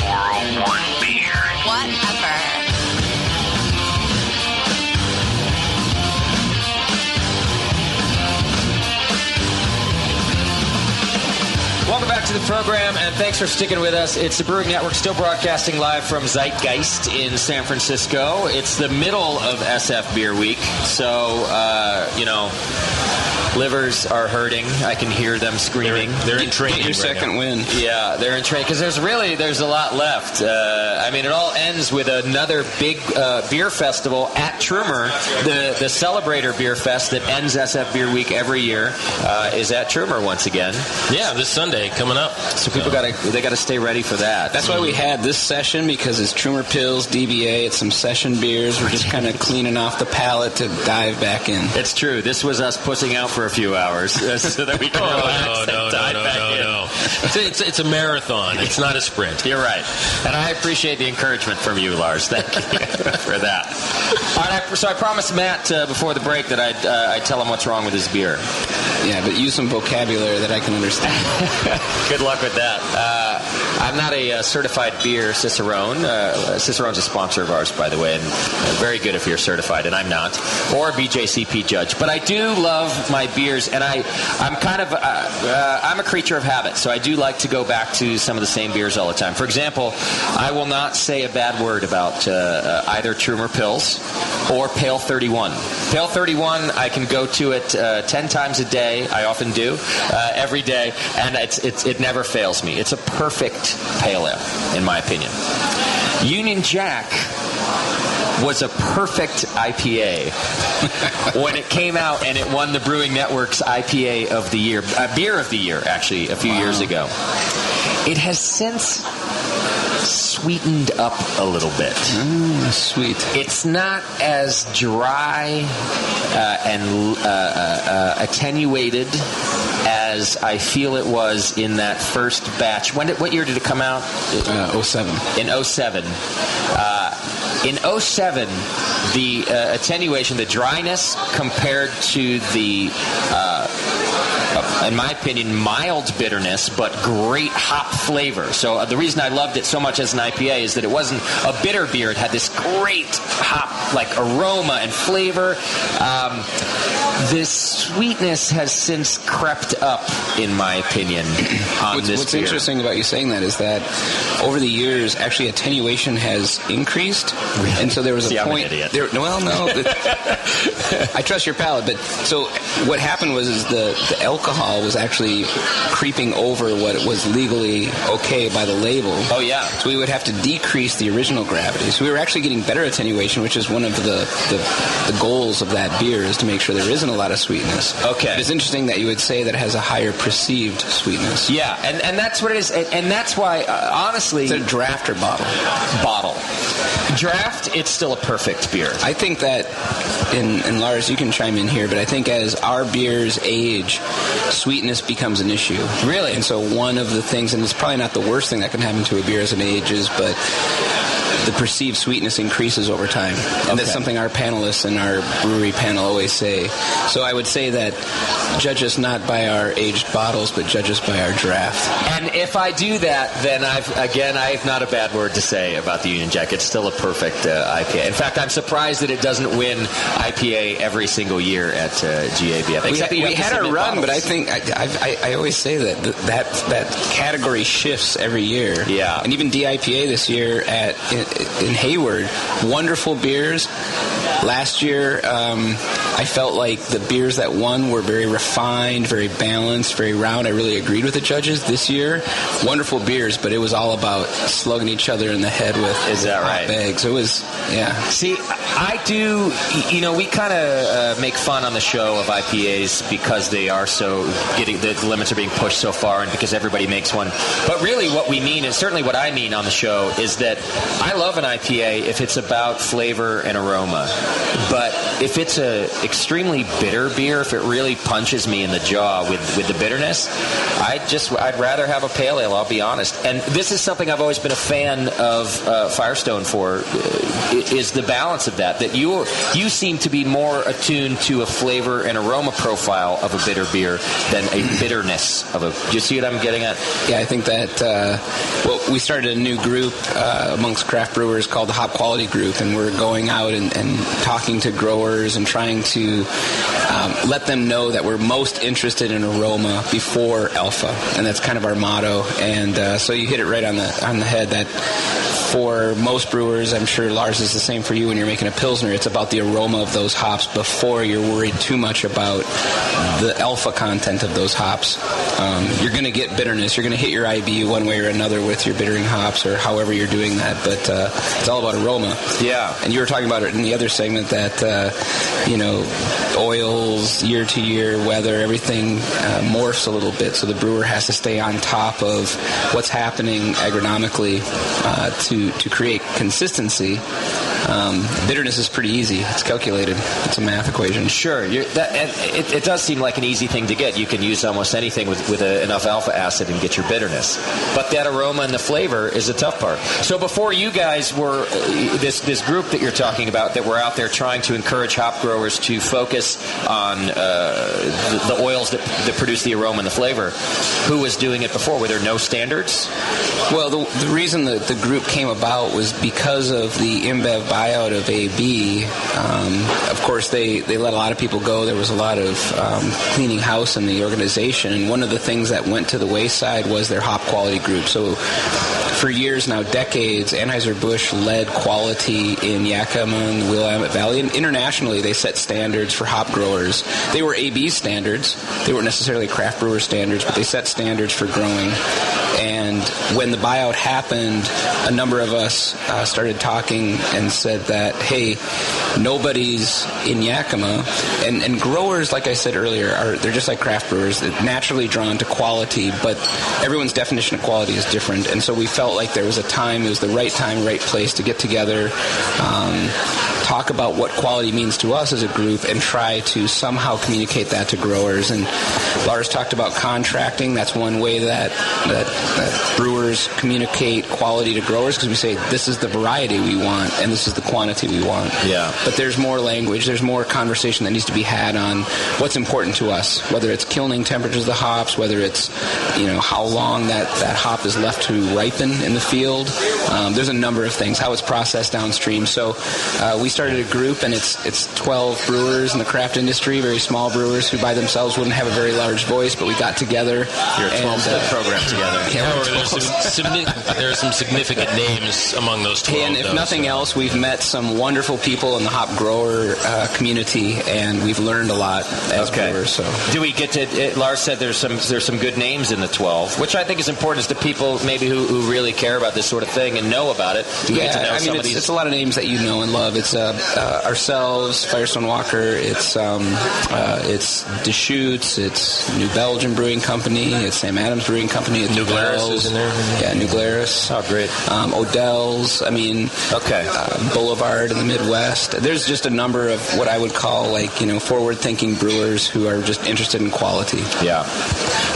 Speaker 11: 888-401 beer.
Speaker 7: Whatever.
Speaker 9: Welcome back to the program, and thanks for sticking with us. It's the Brewing Network, still broadcasting live from Zeitgeist in San Francisco. It's the middle of SF Beer Week, so, livers are hurting. I can hear them screaming.
Speaker 3: They're in training.
Speaker 6: Get your second win.
Speaker 9: Yeah, they're in training, because there's a lot left. It all ends with another big beer festival at Trumer. The Celebrator Beer Fest that ends SF Beer Week every year is at Trumer once again.
Speaker 3: Yeah, this Sunday coming up.
Speaker 9: So people got to stay ready for that.
Speaker 6: That's why we had this session, because it's Trumer Pills, DBA, it's some session beers. We're just kind of cleaning off the palate to dive back in.
Speaker 9: It's true. This was us pussing out for a few hours so that we can relax and dive back in.
Speaker 3: It's a marathon. It's not a sprint.
Speaker 9: You're right. And I appreciate the encouragement from you, Lars. Thank you for that. All right, so I promised Matt before the break that I'd tell him what's wrong with his beer.
Speaker 6: Yeah, but use some vocabulary that I can understand.
Speaker 9: Good luck with that. I'm not a certified beer Cicerone. Cicerone's a sponsor of ours, by the way, and very good if you're certified, and I'm not, or a BJCP judge. But I do love my beers, and I'm kind of I'm a creature of habit, so I do like to go back to some of the same beers all the time. For example, I will not say a bad word about either Trumer Pills or Pale 31. Pale 31, I can go to it 10 times a day. I often do, every day, and it never fails me. It's a perfect pale ale, in my opinion. Union Jack was a perfect IPA when it came out, and it won the Brewing Network's IPA of the year, beer of the year, actually, a few years ago. It has since sweetened up a little bit.
Speaker 6: Sweet.
Speaker 9: It's not as dry and attenuated as I feel it was in that first batch. What year did it come out?
Speaker 6: 07.
Speaker 9: In 07. In 07, the attenuation, the dryness compared to the, in my opinion, mild bitterness, but great hop flavor. So the reason I loved it so much as an IPA is that it wasn't a bitter beer. It had this great hop, like aroma and flavor. This sweetness has since crept up, in my opinion, on this beer.
Speaker 6: What's interesting about you saying that is that over the years, actually, attenuation has increased.
Speaker 9: Really?
Speaker 6: And so there was a point.
Speaker 9: I'm an idiot.
Speaker 6: I trust your palate, but so what happened was the alcohol alcohol was actually creeping over what was legally okay by the label.
Speaker 9: Oh, yeah.
Speaker 6: So we would have to decrease the original gravity. So we were actually getting better attenuation, which is one of the goals of that beer, is to make sure there isn't a lot of sweetness.
Speaker 9: Okay.
Speaker 6: But it's interesting that you would say that it has a higher perceived sweetness.
Speaker 9: Yeah, and that's what it is. And that's why, honestly...
Speaker 6: Is it a draft or bottle?
Speaker 9: Bottle. Draft, it's still a perfect beer.
Speaker 6: I think that, and Lars, you can chime in here, but I think as our beers age, sweetness becomes an issue.
Speaker 9: Really?
Speaker 6: And so one of the things, and it's probably not the worst thing that can happen to a beer as it ages, but the perceived sweetness increases over time. And that's something our panelists and our brewery panel always say. So I would say that judge us not by our aged bottles, but judge us by our draft.
Speaker 9: And if I do that, then I have not a bad word to say about the Union Jack. It's still a perfect IPA. In fact, I'm surprised that it doesn't win IPA every single year at GABF.
Speaker 6: We had our run, but I think I always say that category shifts every year.
Speaker 9: Yeah.
Speaker 6: And even DIPA this year in Hayward, wonderful beers. Last year, I felt like the beers that won were very refined, very balanced, very round. I really agreed with the judges. This year, wonderful beers, but it was all about slugging each other in the head with hot bags. It was, yeah.
Speaker 9: See, I do, we kind of make fun on the show of IPAs because they are so, the limits are being pushed so far and because everybody makes one. But really what we mean, and certainly what I mean on the show, is that I love an IPA if it's about flavor and aroma. But if it's a extremely bitter beer, if it really punches me in the jaw with the bitterness, I'd rather have a pale ale, I'll be honest. And this is something I've always been a fan of Firestone for, is the balance of that you seem to be more attuned to a flavor and aroma profile of a bitter beer than a bitterness of a... Do you see what I'm getting at?
Speaker 6: Yeah, I think that, we started a new group amongst craft brewers called the Hop Quality Group, and we're going out and talking to growers and trying to let them know that we're most interested in aroma before alpha, and that's kind of our motto. And so you hit it right on the head that for most brewers, I'm sure Lars is the same for you when you're making a Pilsner, it's about the aroma of those hops before you're worried too much about the alpha content of those hops. You're going to get bitterness. You're going to hit your IBU one way or another with your bittering hops or however you're doing that, but it's all about aroma.
Speaker 9: Yeah.
Speaker 6: And you were talking about it in the other segment that, oils, year to year, weather, everything morphs a little bit, so the brewer has to stay on top of what's happening agronomically to create consistency. Bitterness is pretty easy. It's calculated. It's a math equation.
Speaker 9: Sure. It does seem like an easy thing to get. You can use almost anything with enough alpha acid and get your bitterness. But that aroma and the flavor is the tough part. So before you guys were, this group that you're talking about that were out there trying to encourage hop growers to focus on the oils that produce the aroma and the flavor, who was doing it before? Were there no standards?
Speaker 6: Well, the reason that the group came about was because of the InBev buyout of AB. Of course, they let a lot of people go. There was a lot of cleaning house in the organization, and one of the things that went to the wayside was their hop quality group. So for years now, decades, Anheuser-Busch led quality in Yakima and the Willamette Valley. And internationally, they set standards for hop growers. They were AB standards. They weren't necessarily craft brewer standards, but they set standards for growing. And when the buyout happened, a number of us started talking and said that, hey, nobody's in Yakima. And growers, like I said earlier, they're just like craft brewers. They're naturally drawn to quality, but everyone's definition of quality is different. And so we felt like there was a time, it was the right time, right place to get together, talk about what quality means to us as a group, and try to somehow communicate that to growers. And Lars talked about contracting. That's one way that brewers communicate quality to growers, because we say this is the variety we want and this is the quantity we want.
Speaker 9: Yeah.
Speaker 6: But there's more language, there's more conversation that needs to be had on what's important to us, whether it's kilning temperatures of the hops, whether it's how long that hop is left to ripen in the field, There's a number of things, how it's processed downstream. So we started a group, and it's 12 brewers in the craft industry, very small brewers who by themselves wouldn't have a very large voice, but we got together.
Speaker 9: You're a 12-step program together.
Speaker 10: However, there are some significant names among those 12.
Speaker 6: And if nothing else, we've met some wonderful people in the hop grower community, and we've learned a lot as brewers. So,
Speaker 9: do we get to? Lars said there's some good names in the 12, which I think is important to people maybe who really care about this sort of thing and know about it. Do we get to know some of these?
Speaker 6: It's a lot of names that you know and love. It's ourselves, Firestone Walker. It's Deschutes. It's New Belgium Brewing Company. It's Sam Adams Brewing Company. It's
Speaker 10: New Glarus is in there.
Speaker 6: Yeah, New Glarus.
Speaker 9: Oh, great.
Speaker 6: Odell's. I mean, Boulevard in the Midwest. There's just a number of what I would call forward-thinking brewers who are just interested in quality.
Speaker 9: Yeah.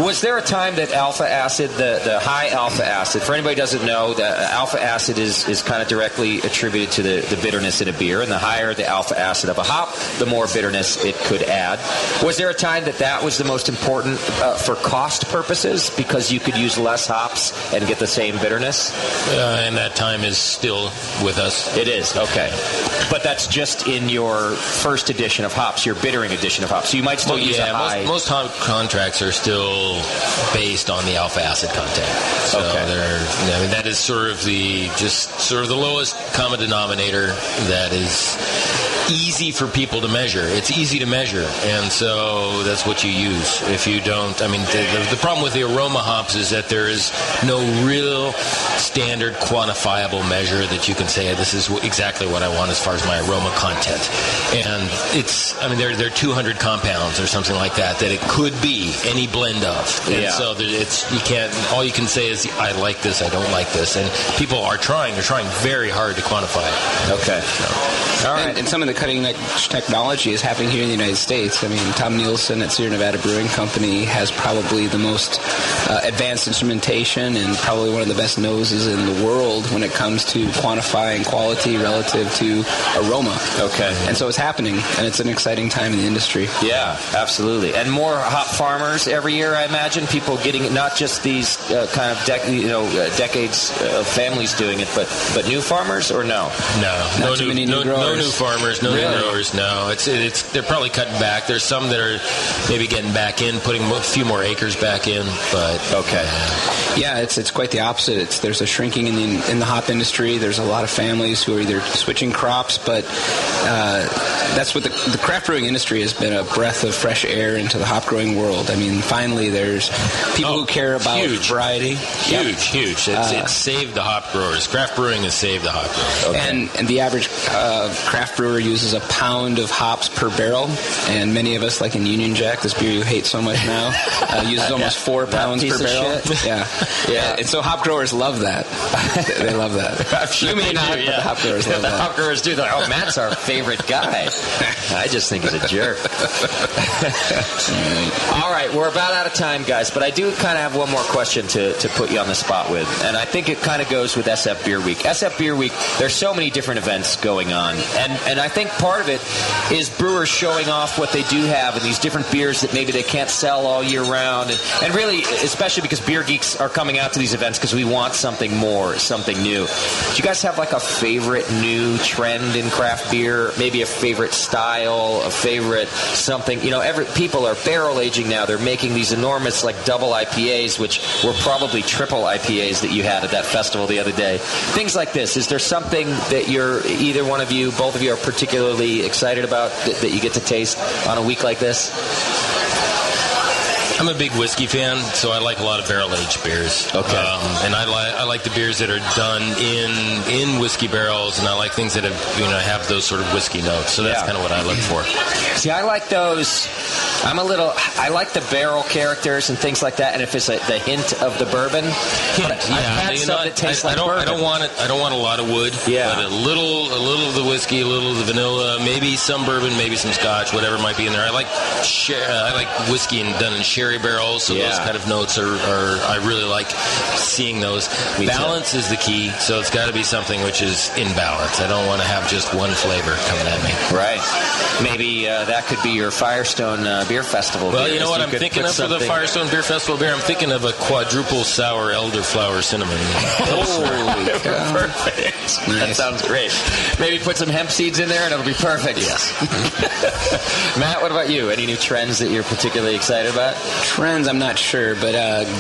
Speaker 9: Was there a time that alpha acid, the high alpha acid, for anybody who doesn't know, the alpha acid is kind of directly attributed to the bitterness in a beer, and the higher the alpha acid of a hop, the more bitterness it could add. Was there a time that was the most important for cost purposes, because you could use less hops and get the same bitterness?
Speaker 10: And that time is still with us.
Speaker 9: It is, okay. But that's just in your first edition of hops, your bittering edition of hops. So you might still use a high...
Speaker 10: Most hop contracts are still based on the alpha acid content. So that is sort of the lowest common denominator that is easy for people to measure. It's easy to measure, and so that's what you use. If you don't, the problem with the aroma hops is that there is no real standard quantifiable measure that you can say, this is exactly what I want as far as my aroma content. And there are 200 compounds or something like that it could be any blend of. And so you can't, all you can say is, I like this, I don't like this. And people are trying very hard to quantify it.
Speaker 9: Okay.
Speaker 6: All right. And some of the cutting-edge technology is happening here in the United States. Tom Nielsen at Sierra Nevada Brewing Company has probably the most advanced instrumentation and probably one of the best noses in the world when it comes to quantifying quality relative to aroma.
Speaker 9: Okay.
Speaker 6: And so it's happening, and it's an exciting time in the industry.
Speaker 9: Yeah, absolutely. And more hop farmers every year, I imagine. People getting not just these kind of decades of families doing it, but new farmers, or no?
Speaker 10: No new farmers, no
Speaker 9: Really?
Speaker 10: new growers. No, they're probably cutting back. There's some that are maybe getting back in, putting a few more acres back in. But
Speaker 6: yeah, it's quite the opposite. There's a shrinking in the hop industry. There's a lot of families who are either switching crops, but that's what the craft brewing industry has been, a breath of fresh air into the hop growing world. Finally, there's people who care about variety.
Speaker 10: Huge. It's saved the hop growers. Craft brewing has saved the hop growers.
Speaker 6: Okay. And the average craft brewer uses a pound of hops per barrel, and many of us, like in Union Jack, this beer you hate so much now, uses almost 4 pounds per barrel. Yeah. And so hop growers love that. They love that. You may not, but the hop growers love that.
Speaker 9: The hop growers do. They're like, Matt's our favorite guy. I just think he's a jerk. All right, we're about out of time, guys, but I do kind of have one more question to put you on the spot with, and I think it kind of goes with SF Beer Week. SF Beer Week, there's so many different events going on, and I think part of it is brewers showing off what they do have and these different beers that maybe they can't sell all year round, and really, especially because beer geeks are coming out to these events because we want something more, something new. Do you guys have like a favorite new trend in craft beer? Maybe a favorite style, a favorite something? People are barrel aging now. They're making these enormous like double IPAs, which were probably triple IPAs that you had at that festival the other day. Things like this. Is there something that either one of you, both of you, are particularly excited about that you get to taste on a week like this?
Speaker 10: I'm a big whiskey fan, so I like a lot of barrel-aged beers.
Speaker 9: Okay.
Speaker 10: And I like the beers that are done in whiskey barrels, and I like things that have those sort of whiskey notes. So that's kind of what I look for.
Speaker 9: See, I like those. I like the barrel characters and things like that, and if it's the hint of the bourbon. I've had some that taste like bourbon.
Speaker 10: I don't want a lot of wood.
Speaker 9: Yeah.
Speaker 10: But a little of the whiskey, a little of the vanilla, maybe some bourbon, maybe some scotch, whatever might be in there. I like whiskey and done in sherry sherry barrels, so those kind of notes are I really like seeing those. Balance is the key, so it's got to be something which is in balance. I don't want to have just one flavor coming at me.
Speaker 9: Right. Maybe that could be your Firestone Beer Festival.
Speaker 10: Well,
Speaker 9: beer.
Speaker 10: you know what I'm thinking of for the Firestone Beer Festival beer? I'm thinking of a quadruple sour elderflower cinnamon.
Speaker 9: Holy cow. Perfect. Nice. That sounds great. Maybe put some hemp seeds in there and it'll be perfect.
Speaker 10: Yes.
Speaker 9: Matt, what about you? Any new trends that you're particularly excited about?
Speaker 6: Trends, I'm not sure, but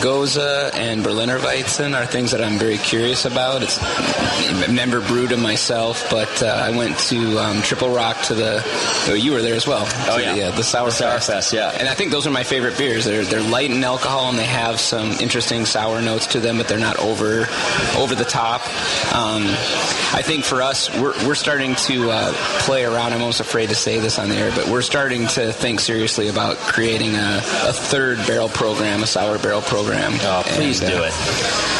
Speaker 6: Goza and Berliner Weizen are things that I'm very curious about. I've never brewed them myself, but I went to Triple Rock to you were there as well.
Speaker 9: Oh, yeah.
Speaker 6: The Sour Fest,
Speaker 9: yeah.
Speaker 6: And I think those are my favorite beers. They're light in alcohol, and they have some interesting sour notes to them, but they're not over the top. I think for us, we're starting to play around. I'm almost afraid to say this on the air, but we're starting to think seriously about creating a third barrel program, a sour barrel program.
Speaker 9: Oh, please do it.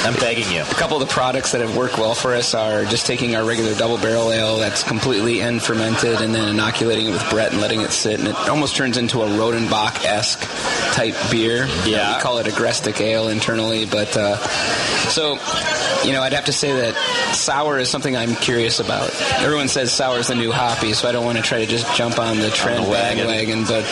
Speaker 9: I'm begging you.
Speaker 6: A couple of the products that have worked well for us are just taking our regular double barrel ale that's completely end fermented and then inoculating it with Brett and letting it sit, and it almost turns into a Rodenbach-esque type beer.
Speaker 9: Yeah.
Speaker 6: We call it a Grestic ale internally, but so, I'd have to say that sour is something I'm curious about. Everyone says sour is the new hoppy, so I don't want to try to just jump on the trend bandwagon, but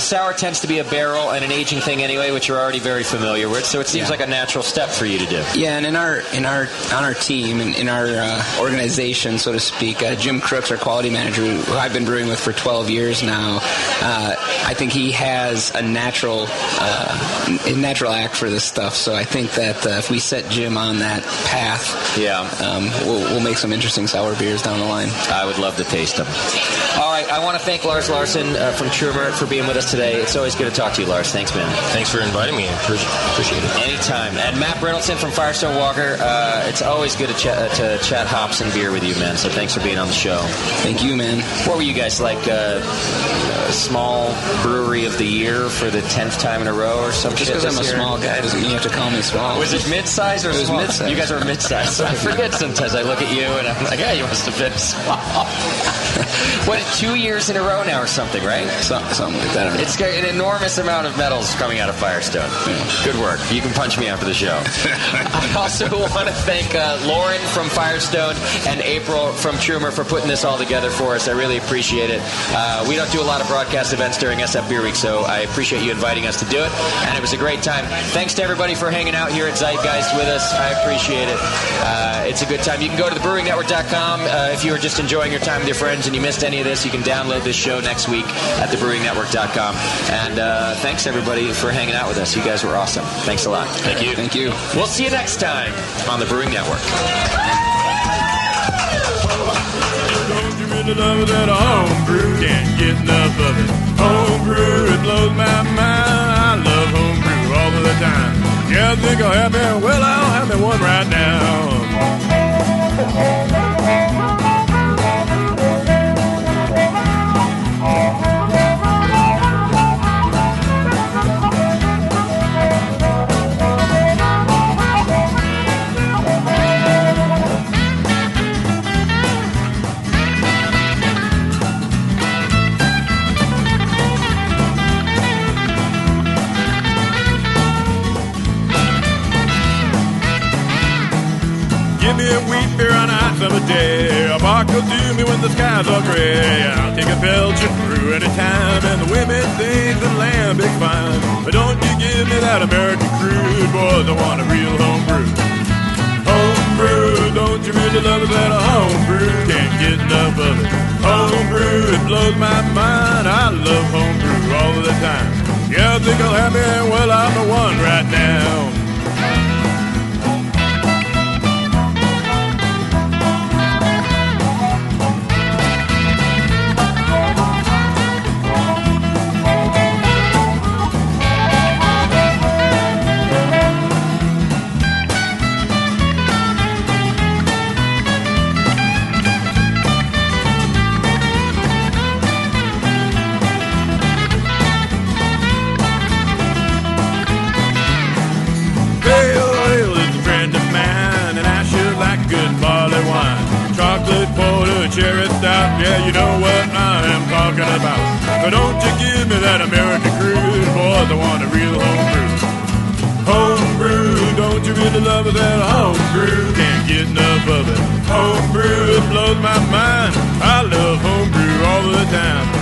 Speaker 9: sour tends to be a barrel and an aging thing anyway, which you're already very familiar with, so it seems like a natural step for you to do.
Speaker 6: Yeah, and on our team and in our organization, so to speak, Jim Crooks, our quality manager, who I've been brewing with for 12 years now, I think he has a natural act for this stuff. So I think that if we set Jim on that path, we'll make some interesting sour beers down the line.
Speaker 9: I would love to taste them. All right, I want to thank Lars Larson from Trumer for being with us today. It's always good to talk to you, Lars. Thanks, man.
Speaker 10: Thanks for inviting me. I appreciate it.
Speaker 9: Anytime. And Matt Brynildson from Firestone Walker. It's always good to chat hops and beer with you, man. So thanks for being on the show.
Speaker 6: Thank you, man.
Speaker 9: What were you guys like? Small brewery of the year for the 10th time in a row or something?
Speaker 6: Just because I'm a small guy doesn't mean you have to call me small.
Speaker 9: Was it mid-size or
Speaker 6: it
Speaker 9: small?
Speaker 6: Was mid-size.
Speaker 9: You guys were mid-size. I forget sometimes. I look at you and I'm like, you must have been small. What, 2 years in a row now or something, right?
Speaker 6: Something like that.
Speaker 9: It's got an enormous amount of medals coming out of Firestone. Yeah. Good work. You can punch me after the show. I also want to thank Lauren from Firestone and April from Trumer for putting this all together for us. I really appreciate it. We don't do a lot of broadcast events during SF Beer Week, so I appreciate you inviting us to do it, and it was a great time. Thanks to everybody for hanging out here at Zeitgeist with us. I appreciate it. It's a good time. You can go to thebrewingnetwork.com if you were just enjoying your time with your friends and you missed any of this. You can download this show next week at thebrewingnetwork.com. And thanks, everybody, for hanging out with us. You guys were awesome. Thanks a lot.
Speaker 10: Thank you.
Speaker 6: Thank you.
Speaker 9: We'll see you next time on the Brewing Network.
Speaker 12: Don't you really love it that a homebrew? Can't get enough of it. Homebrew, it blows my mind. I love homebrew all of the time. Yeah, I think I'll have me. Well, I'll have me one right now. Give me a wheat beer on a hot summer day. A bark will do me when the skies are gray. I'll take a Belgian brew anytime, and the women think the lamb is fine. But don't you give me that American crude, boys, I want a real homebrew. Homebrew, don't you really love it that a homebrew? Can't get enough of it. Homebrew, it blows my mind. I love homebrew all of the time. Yeah, I think I'll have me, well, I'm the one right now. Cherry stout, yeah, you know what I am talking about. So don't you give me that American crude, boy. 'cause I want a real homebrew. Homebrew, don't you really love it? That homebrew, can't get enough of it. Homebrew, it blows my mind. I love homebrew all the time.